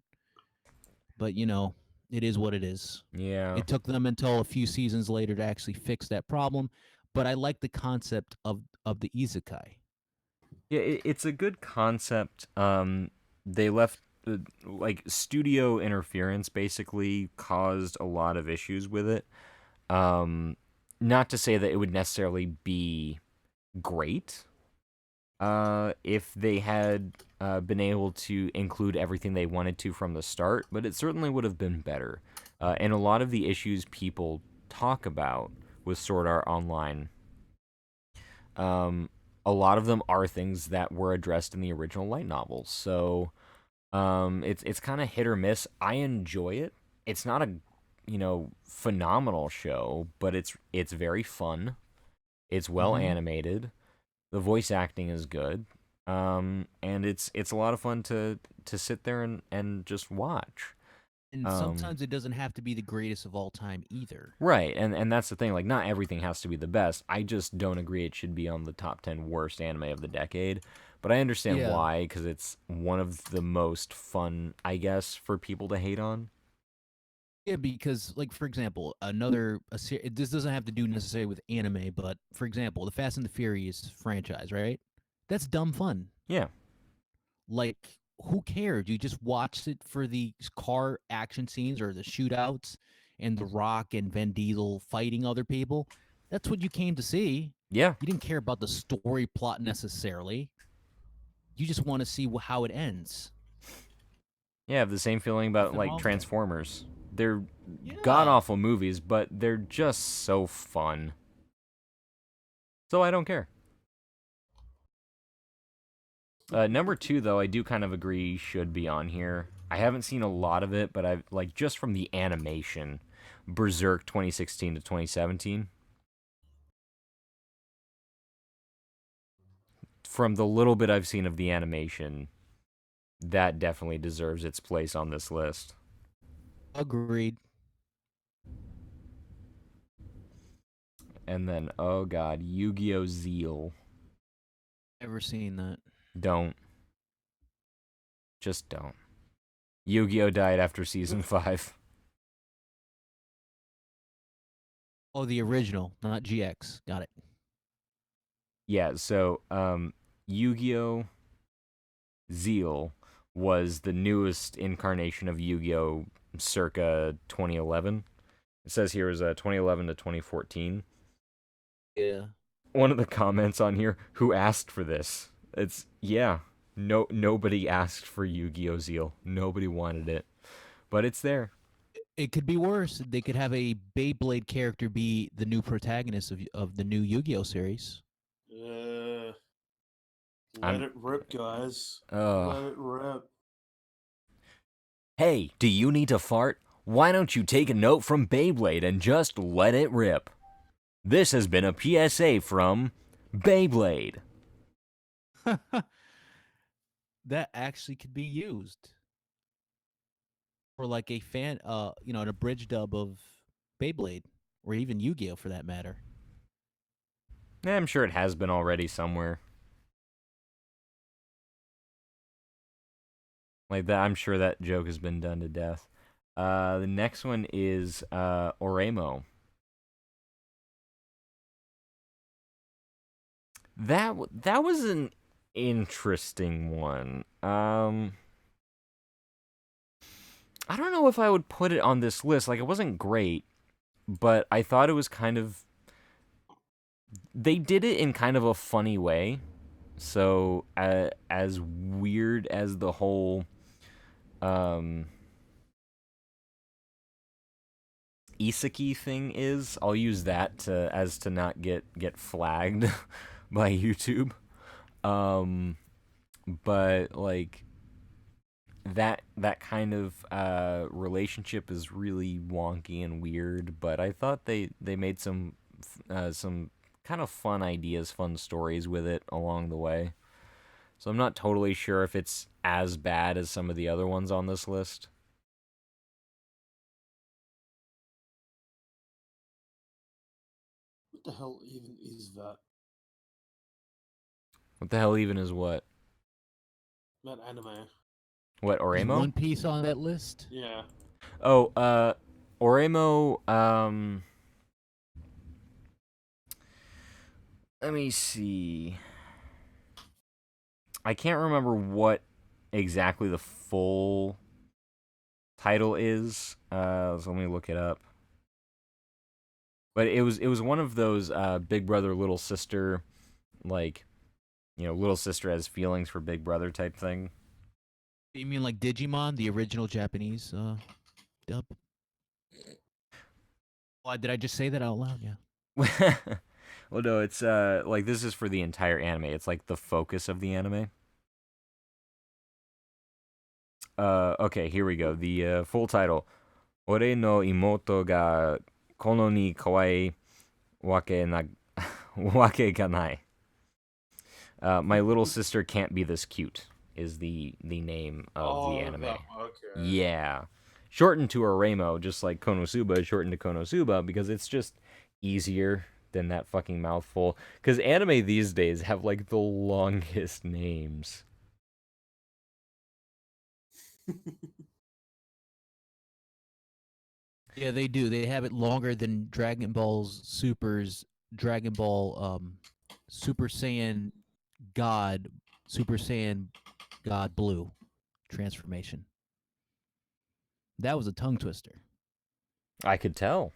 But, it is what it is. Yeah. It took them until a few seasons later to actually fix that problem. But I like the concept of the isekai. Yeah, it's a good concept. They left like studio interference basically caused a lot of issues with it. Not to say that it would necessarily be great, if they had been able to include everything they wanted to from the start, but it certainly would have been better. And a lot of the issues people talk about with Sword Art Online, a lot of them are things that were addressed in the original light novels. So it's kind of hit or miss. I enjoy it. It's not a phenomenal show, but it's very fun. It's well animated. The voice acting is good, and it's a lot of fun to sit there and just watch. And sometimes it doesn't have to be the greatest of all time either. Right, and that's the thing. Like, not everything has to be the best. I just don't agree it should be on the top 10 worst anime of the decade. But I understand why, because it's one of the most fun, I guess, for people to hate on. Yeah, because, like, for example, this doesn't have to do necessarily with anime, but for example, the Fast and the Furious franchise, right? That's dumb fun. Yeah. Like, who cared? You just watched it for the car action scenes or the shootouts and The Rock and Vin Diesel fighting other people. That's what you came to see. Yeah. You didn't care about the story plot necessarily. You just want to see how it ends. Yeah, I have the same feeling about, Nothing like, wrong with Transformers. They're Yeah. god-awful movies, but they're just so fun. So I don't care. Number 2, though, I do kind of agree should be on here. I haven't seen a lot of it, but I've, like, just from the animation, Berserk 2016 to 2017. From the little bit I've seen of the animation, that definitely deserves its place on this list. Agreed. And then, oh god, Yu-Gi-Oh! Zeal. Never seen that. Don't. Just don't. Yu-Gi-Oh! Died after season 5. Oh, the original, not GX. Got it. Yeah, so Yu-Gi-Oh! Zeal was the newest incarnation of Yu-Gi-Oh! Circa 2011. It says here is 2011 to 2014. Yeah. One of the comments on here, who asked for this? Nobody asked for Yu-Gi-Oh! Zeal. Nobody wanted it. But it's there. It could be worse. They could have a Beyblade character be the new protagonist of the new Yu-Gi-Oh! Series. Let it rip, guys. Oh. Let it rip. Hey, do you need to fart? Why don't you take a note from Beyblade and just let it rip? This has been a PSA from Beyblade. That actually could be used for like a an abridged dub of Beyblade or even Yu-Gi-Oh! For that matter. Yeah, I'm sure it has been already somewhere. Like that, I'm sure that joke has been done to death. The next one is Oremo. That was an interesting one. I don't know if I would put it on this list. Like, it wasn't great, but I thought it was kind of... They did it in kind of a funny way. So, as weird as the whole... Isekai thing is, I'll use that to not get flagged by YouTube. But like that kind of relationship is really wonky and weird, but I thought they made some kind of fun ideas, fun stories with it along the way. So I'm not totally sure if it's as bad as some of the other ones on this list. What the hell even is that? What the hell even is what? That anime. What, Is Oremo? One Piece on that list? Yeah. Oh, Oremo, let me see. I can't remember what exactly the full title is. So let me look it up. But it was one of those big brother little sister, like, little sister has feelings for big brother type thing. You mean like Digimon, the original Japanese dub? Why did I just say that out loud? Yeah. Well, no, it's like this is for the entire anime. It's like the focus of the anime. Okay, here we go. The full title: Ore no imoto ga kono ni kawaii wake na wake ga nai. My little sister can't be this cute is the name of the anime. Okay. Yeah. Shortened to Oremo, just like Konosuba is shortened to Konosuba, because it's just easier than that fucking mouthful. Because anime these days have like the longest names. Yeah, they do. They have it longer than Dragon Ball's Super's Dragon Ball Super Saiyan God Super Saiyan God Blue transformation. That was a tongue twister. I could tell.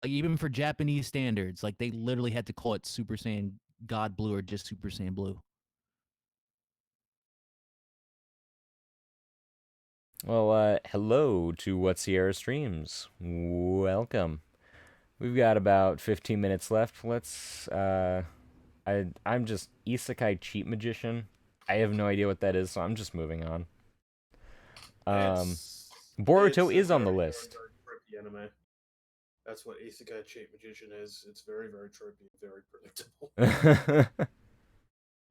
Like even for Japanese standards, like they literally had to call it Super Saiyan God Blue or just Super Saiyan Blue. Well, hello to What Sierra Streams. Welcome. We've got about 15 minutes left. Let's, I'm just Isekai Cheat Magician. I have no idea what that is, so I'm just moving on. Boruto is on the list. Very trippy anime. That's what Isekai Cheat Magician is. It's very, very trippy, very predictable.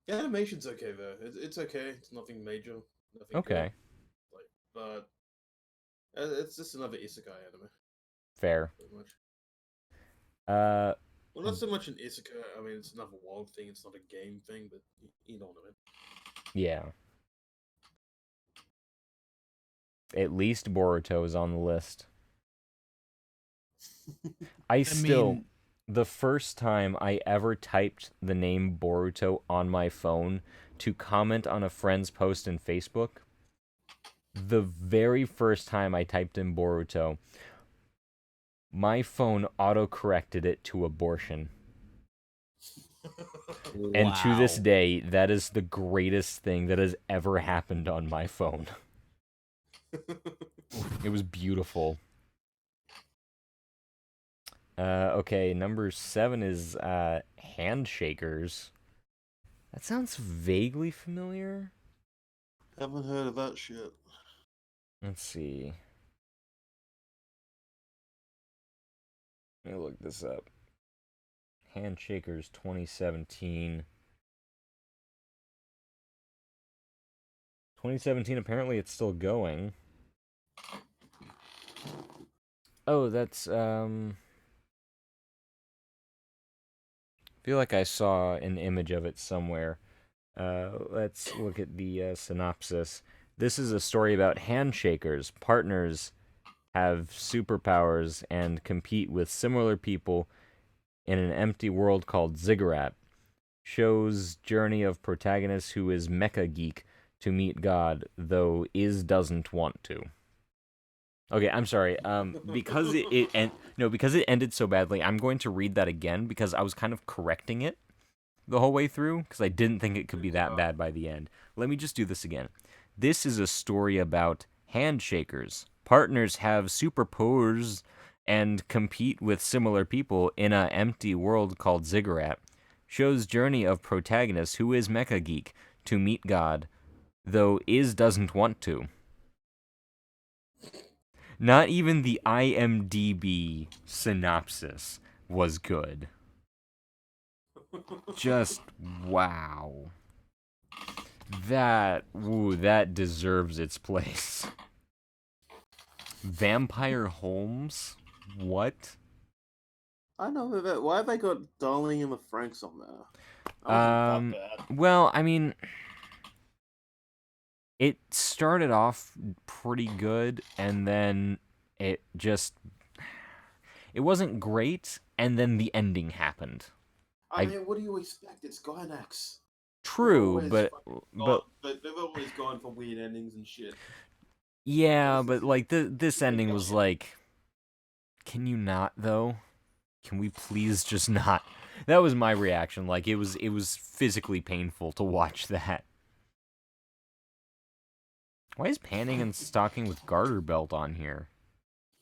The animation's okay though. It's okay. It's nothing major. Nothing Okay, good. But it's just another Isekai anime, fair. pretty much. Uh, Well, not so much an Isekai. I mean, it's another world thing. It's not a game thing, but you know what I mean. yeah. At least Boruto is on the list. I mean, the first time I ever typed the name Boruto on my phone to comment on a friend's post in Facebook, the very first time I typed in Boruto, my phone auto-corrected it to abortion. And to this wow. day, that is the greatest thing that has ever happened on my phone. It was beautiful. Okay, number 7 is Handshakers. That sounds vaguely familiar. Haven't heard of that shit. Let's see. Let me look this up. Handshakers 2017. 2017, apparently it's still going. Oh, that's, feel like I saw an image of it somewhere. Let's look at the synopsis. This is a story about handshakers. Partners have superpowers and compete with similar people in an empty world called Ziggurat. Shows journey of protagonist who is mecha geek to meet God, though doesn't want to. Okay, I'm sorry. Because because it ended so badly, I'm going to read that again because I was kind of correcting it the whole way through because I didn't think it could be that bad by the end. Let me just do this again. This is a story about handshakers. Partners have superpowers and compete with similar people in an empty world called Ziggurat. Shows journey of protagonist who is mecha geek to meet God, though doesn't want to. Not even the IMDb synopsis was good. Just wow. That deserves its place. Vampire Holmes? What? I know that. Why have they got Darling in the Franks on there? That wasn't that bad. Well, I mean, it started off pretty good, and then it wasn't great, and then the ending happened. I mean, what do you expect? It's Goin X. True, They've but always gone for weird endings and shit. yeah, but like this ending was like, can you not though? Can we please just not? That was my reaction. Like it was physically painful to watch that. Why is panning and stalking with garter belt on here?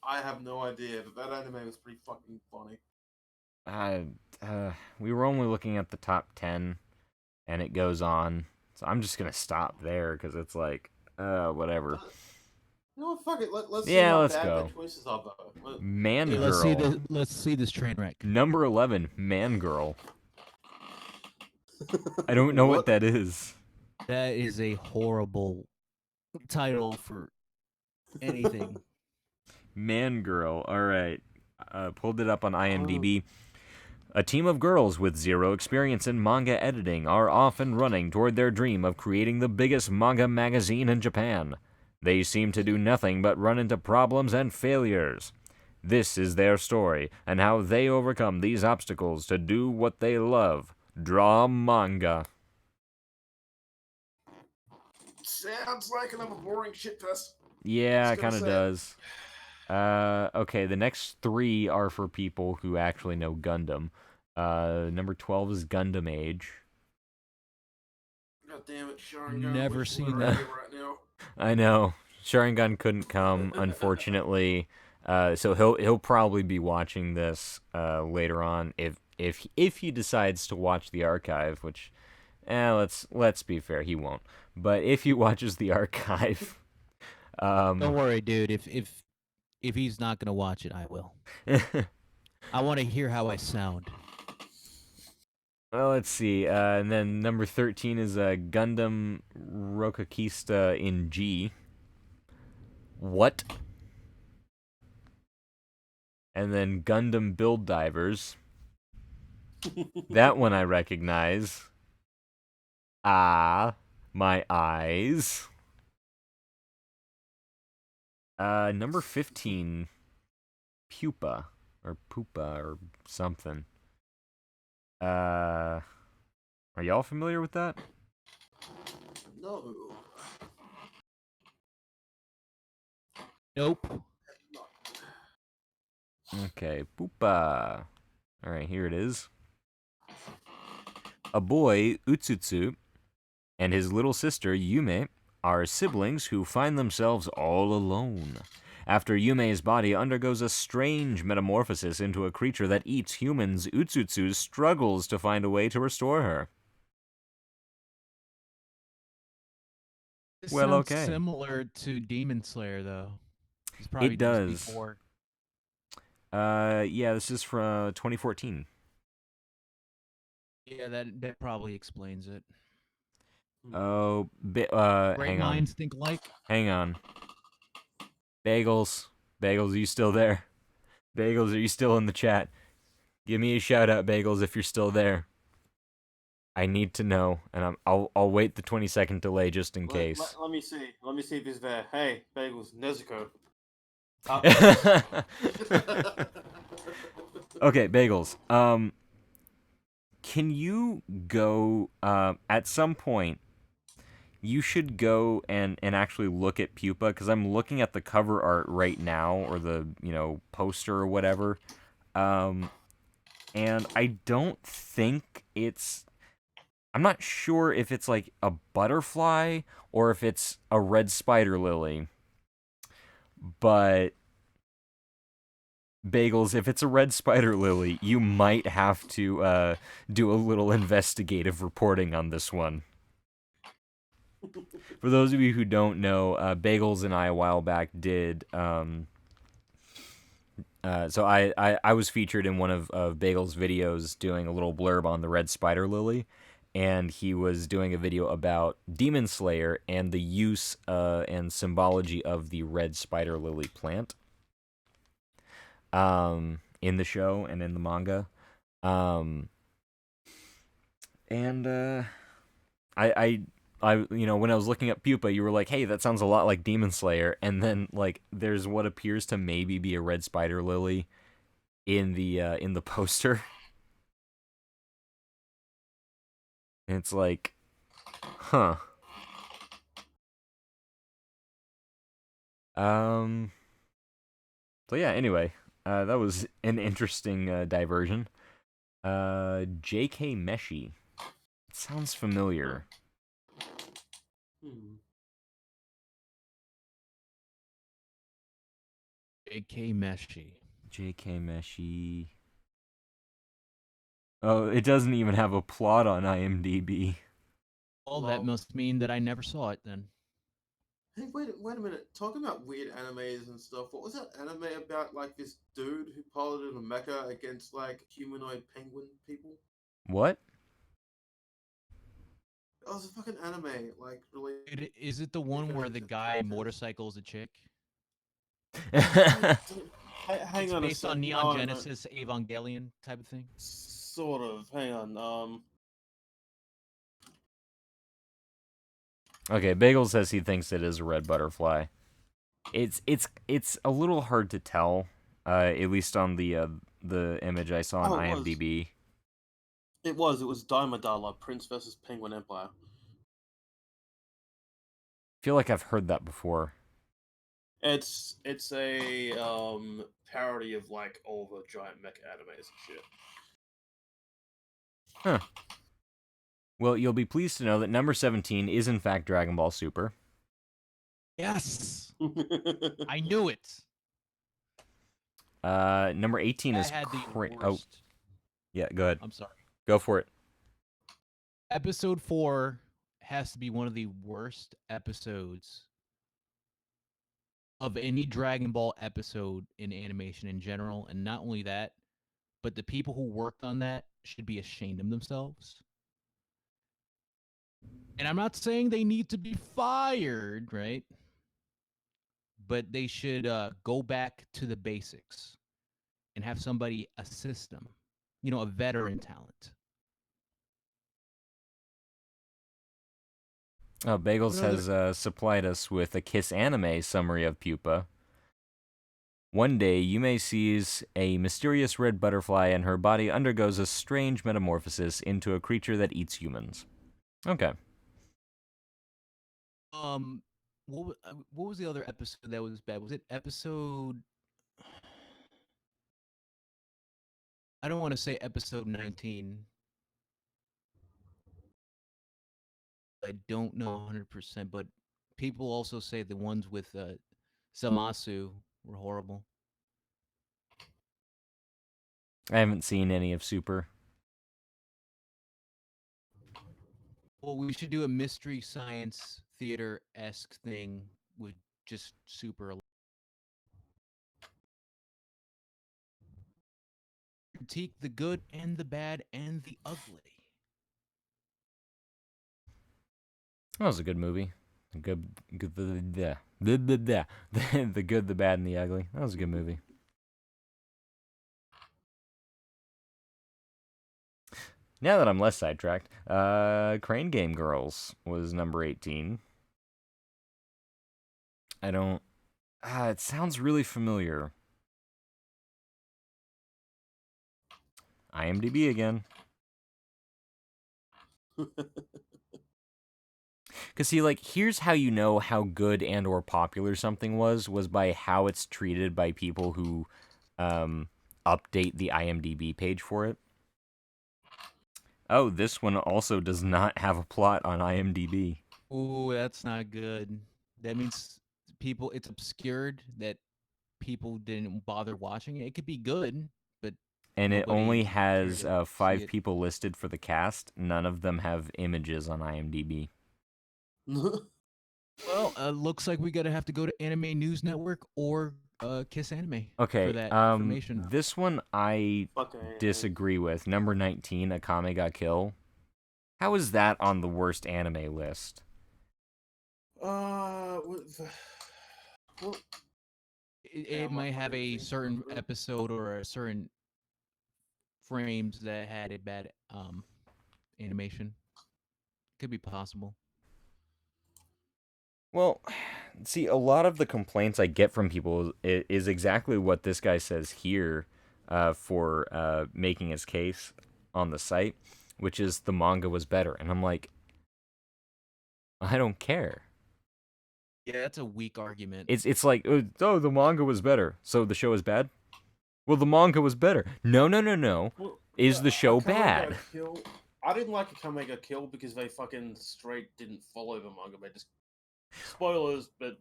I have no idea, but that anime was pretty fucking funny. We were only looking at the top 10, and it goes on. So I'm just gonna stop there because it's like, whatever. You know what? Fuck it. Let's see Yeah, how let's bad go. the choices are, though. Man Hey, Girl. let's see this train wreck. Number 11, Man Girl. I don't know what that is. That is a horrible title for anything. Man Girl. All right. Pulled it up on IMDb. A team of girls with zero experience in manga editing are off and running toward their dream of creating the biggest manga magazine in Japan. They seem to do nothing but run into problems and failures. This is their story, and how they overcome these obstacles to do what they love: draw manga. Sounds like another boring shit fest. Yeah, it Just kind of gonna does. Okay, the next 3 are for people who actually know Gundam. Number 12 is Gundam Age. God damn it, Sharingan. Never wish seen we were that. here right now. I know. Sharingan couldn't come, unfortunately. So he'll probably be watching this later on if he decides to watch the archive, which let's be fair, he won't. But if he watches the archive, Don't worry, dude. If he's not gonna watch it, I will. I want to hear how I sound. well, let's see. And then number 13 is Gundam Rokakista in G. What? And then Gundam Build Divers. That one I recognize. Ah, my eyes. Number 15, Pupa or something. Are y'all familiar with that? No. Nope. Okay, Pupa. All right, here it is. A boy, Utsutsu, and his little sister, Yume, are siblings who find themselves all alone after Yume's body undergoes a strange metamorphosis into a creature that eats humans. Utsutsu struggles to find a way to restore her. This Well, sounds okay. similar to Demon Slayer, though. He's probably It done this does. before. Yeah, this is from 2014. Yeah, that probably explains it. Oh, Great hang on. minds think alike. Hang on. Bagels, are you still there? Bagels, are you still in the chat? Give me a shout out, Bagels, if you're still there. I need to know, and I'll wait the 20-second delay just in case. Let me see. Let me see if he's there. Hey, Bagels, Nezuko. Okay, Bagels. Can you go at some point? You should go and actually look at Pupa, because I'm looking at the cover art right now, or the poster or whatever, and I don't think it's. I'm not sure if it's like a butterfly or if it's a red spider lily. But Bagels, if it's a red spider lily, you might have to do a little investigative reporting on this one. For those of you who don't know, Bagels and I a while back did. So I was featured in one of Bagels' videos doing a little blurb on the red spider lily, and he was doing a video about Demon Slayer and the use and symbology of the red spider lily plant in the show and in the manga. I when I was looking up pupa, you were like, hey, that sounds a lot like Demon Slayer, and then like there's what appears to maybe be a red spider lily in the poster. And it's like, huh. So yeah, anyway, that was an interesting diversion. J.K. Meshi. It sounds familiar. J.K. Meshi. J.K. Meshi. Oh, it doesn't even have a plot on IMDb. Well, that must mean that I never saw it then. Hey, wait a minute. Talking about weird animes and stuff, what was that anime about, like, this dude who piloted a mecha against, like, humanoid penguin people? What? Oh, it was a fucking anime, like, really... Is it the one where the guy motorcycles a chick? Hang It's on a based sec. on Neon No. Genesis Evangelion type of thing? Sort of. Hang on. Okay, Bagel says he thinks it is a red butterfly. It's a little hard to tell, at least on the image I saw on IMDb. It was Daimodala, Prince vs. Penguin Empire. I feel like I've heard that before. It's a parody of, like, all the giant mecha animes and shit. Huh. Well, you'll be pleased to know that number 17 is in fact Dragon Ball Super. Yes! I knew it! Number 18 is... Oh, yeah, go ahead. I'm sorry. Go for it. Episode 4 has to be one of the worst episodes of any Dragon Ball episode in animation in general. And not only that, but the people who worked on that should be ashamed of themselves. And I'm not saying they need to be fired, right? But they should go back to the basics and have somebody assist them. You know, a veteran talent. Oh, Bagels has supplied us with a Kiss Anime summary of Pupa. One day, you may seize a mysterious red butterfly and her body undergoes a strange metamorphosis into a creature that eats humans. Okay. What was the other episode that was bad? Was it episode... I don't want to say episode 19. I don't know 100%, but people also say the ones with Zamasu were horrible. I haven't seen any of Super. Well, we should do a mystery science theater-esque thing with just Super. Critique the good and the bad and the ugly. That was a good movie. The good, the good, the bad, and the ugly. That was a good movie. Now that I'm less sidetracked, Crane Game Girls was number 18. I don't... it sounds really familiar. IMDb again. Because, see, like, here's how you know how good and or popular something was by how it's treated by people who update the IMDb page for it. Oh, this one also does not have a plot on IMDb. Ooh, that's not good. That means it's obscured that people didn't bother watching it. It could be good, but... And it only has 5 people listed for the cast. None of them have images on IMDb. Well, looks like we gotta have to go to Anime News Network or Kiss Anime for that information. This one I disagree with. Number 19, Akame ga Kill. How is that on the worst anime list? Well, It might have a certain episode or a certain frames that had a bad animation. Could be possible. Well, see, a lot of the complaints I get from people is exactly what this guy says here for making his case on the site, which is the manga was better. And I'm like, I don't care. Yeah, that's a weak argument. It's like, oh, the manga was better, so the show is bad? Well, the manga was better. No, no, no, no. Is the show bad? I didn't like Akame got killed because they fucking straight didn't follow the manga. They just spoilers, but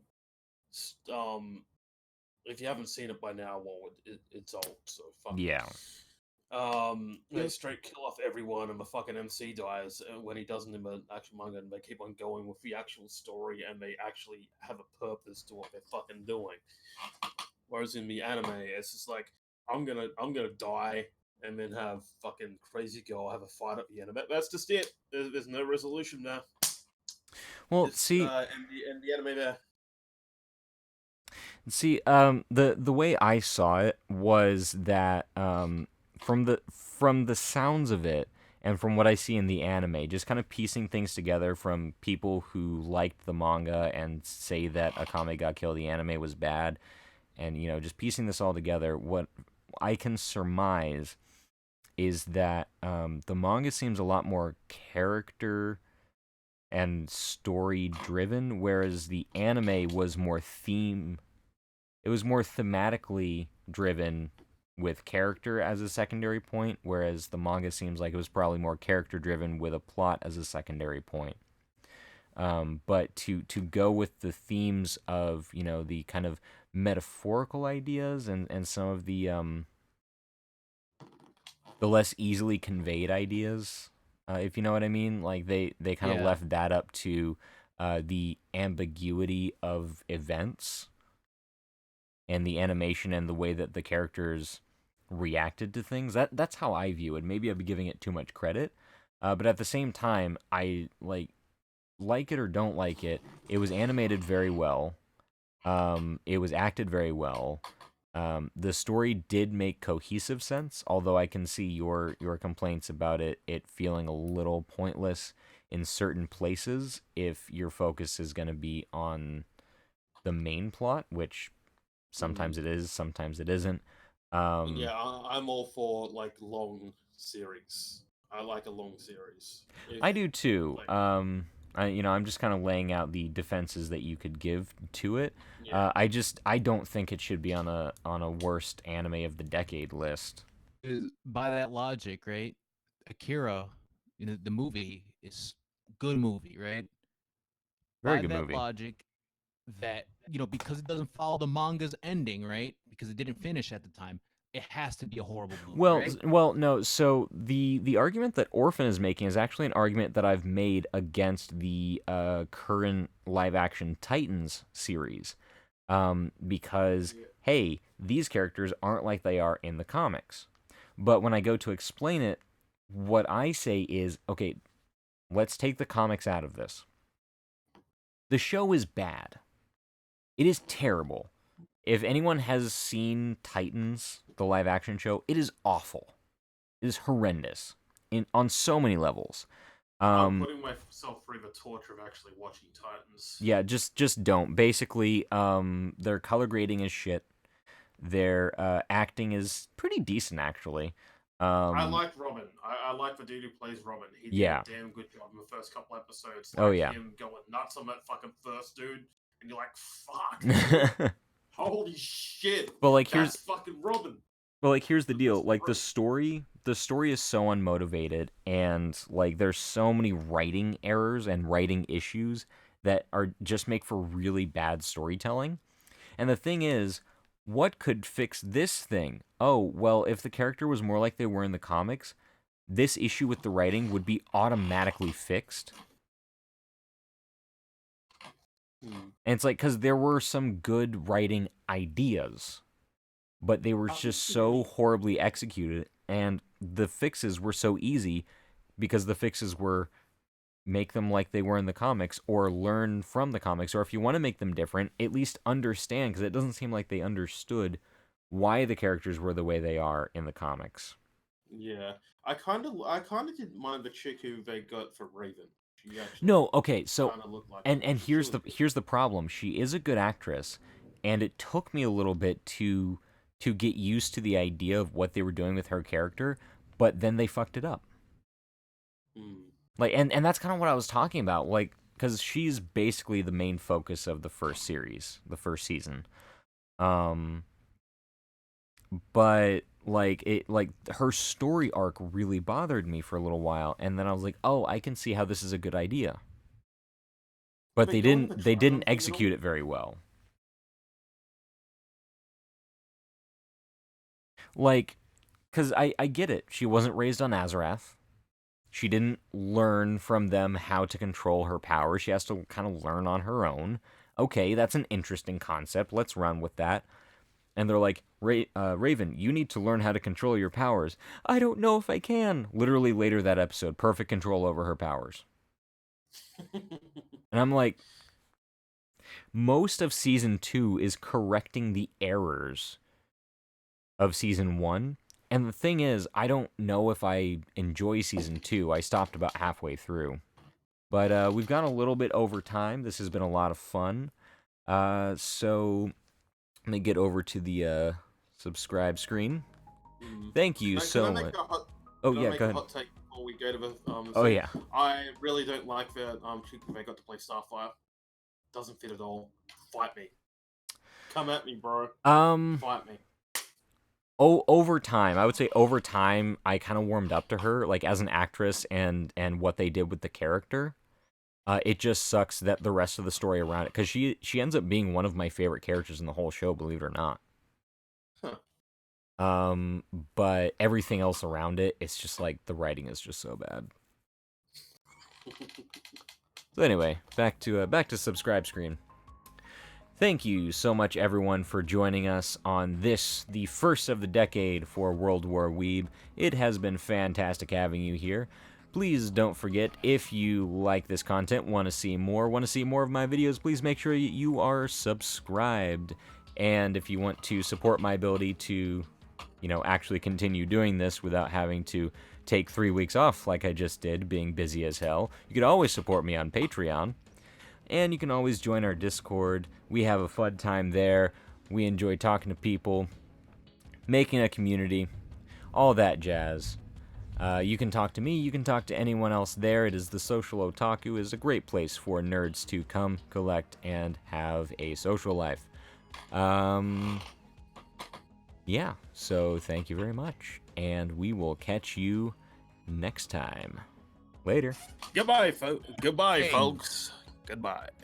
if you haven't seen it by now, well, it's old, so fuck. Yeah. They straight kill off everyone, and the fucking MC dies when he doesn't in the actual manga, and they keep on going with the actual story, and they actually have a purpose to what they're fucking doing. Whereas in the anime, it's just like I'm gonna die, and then have fucking crazy girl have a fight at the end. That's just it. There's no resolution there. Well, It's, see, in the anime there. See, the way I saw it was that from the sounds of it and from what I see in the anime, just kind of piecing things together from people who liked the manga and say that Akame ga Kill the anime was bad, and just piecing this all together, what I can surmise is that the manga seems a lot more character and story driven, whereas the anime was more theme. It was more thematically driven with character as a secondary point, whereas the manga seems like it was probably more character driven with a plot as a secondary point. But to go with the themes of the kind of metaphorical ideas and some of the less easily conveyed ideas, if you know what I mean, like they kind of left that up to the ambiguity of events and the animation and the way that the characters reacted to things. That's how I view it. Maybe I'd be giving it too much credit, but at the same time, I like it or don't like it. It was animated very well. It was acted very well. The story did make cohesive sense, although I can see your complaints about it feeling a little pointless in certain places if your focus is going to be on the main plot, which sometimes it is, sometimes it isn't. Yeah, I'm all for like long series. I like a long series. I do too. I'm just kind of laying out the defenses that you could give to it. Yeah. I don't think it should be on a worst anime of the decade list. By that logic, right? Akira, the movie is good movie, right? Very By good that movie. logic, that because it doesn't follow the manga's ending, right? Because it didn't finish at the time, it has to be a horrible movie, right? Well, no. So the argument that Orphan is making is actually an argument that I've made against the current live action Titans series, because hey, these characters aren't like they are in the comics. But when I go to explain it, what I say is, okay, let's take the comics out of this. The show is bad. It is terrible. If anyone has seen Titans, the live action show, it is awful. It is horrendous on so many levels. I'm putting myself through the torture of actually watching Titans. Yeah, just don't. Basically, their color grading is shit. Their acting is pretty decent, actually. I like Robin. I like the dude who plays Robin. He did a damn good job in the first couple episodes. Like him going nuts on that fucking first dude, and you're like, fuck. Holy shit. Well, that's fucking Robin. Well, here's the deal. Like the story is so unmotivated, and like there's so many writing errors and writing issues that are just make for really bad storytelling. And the thing is, what could fix this thing? Oh, well, if the character was more like they were in the comics, this issue with the writing would be automatically fixed. And it's like, because there were some good writing ideas, but they were just so horribly executed, and the fixes were so easy because the fixes were make them like they were in the comics, or learn from the comics, or if you want to make them different, at least understand, because it doesn't seem like they understood why the characters were the way they are in the comics. Yeah, I kind of didn't mind the chick who they got for Raven. She actually No, okay, so kind of looked like and her. She here's was the good. here's the problem. She is a good actress, and it took me a little bit to get used to the idea of what they were doing with her character, but then they fucked it up. Mm. Like, and that's kind of what I was talking about, like, because she's basically the main focus of the first series, the first season. Um, but like her story arc really bothered me for a little while, and then I was like, oh, I can see how this is a good idea. But Did they go into didn't the they didn't Trigon thing at all? execute it very well. Like, because I get it. She wasn't raised on Azarath. She didn't learn from them how to control her power. She has to kind of learn on her own. Okay, that's an interesting concept. Let's run with that. And they're like, Raven, you need to learn how to control your powers. I don't know if I can. Literally later that episode, perfect control over her powers. And I'm like, most of season 2 is correcting the errors of season 1. And the thing is, I don't know if I enjoy season 2. I stopped about halfway through. But we've gone a little bit over time. This has been a lot of fun. So let me get over to the subscribe screen. Mm. Thank you Can so I make much. a hot? Oh, Can I yeah, make go a ahead. hot take before we go to the Oh, thing? yeah. I really don't like the chick they got to play Starfire. Doesn't fit at all. Fight me. Come at me, bro. Fight me. Over time, I would say over time, I kind of warmed up to her, like as an actress and what they did with the character. It just sucks that the rest of the story around it, because she ends up being one of my favorite characters in the whole show, believe it or not. Huh. But everything else around it, it's just like the writing is just so bad. So anyway, back to subscribe screen. Thank you so much, everyone, for joining us on this, the first of the decade for World War Weeb. It has been fantastic having you here. Please don't forget, if you like this content, want to see more of my videos, please make sure you are subscribed. And if you want to support my ability to, actually continue doing this without having to take 3 weeks off like I just did, being busy as hell, you could always support me on Patreon. And you can always join our Discord. We have a fun time there. We enjoy talking to people, making a community, all that jazz. You can talk to me, you can talk to anyone else there. It is the Social Otaku. It is a great place for nerds to come, collect, and have a social life. Yeah, so thank you very much. And we will catch you next time. Later. Goodbye, Hey. folks. Goodbye.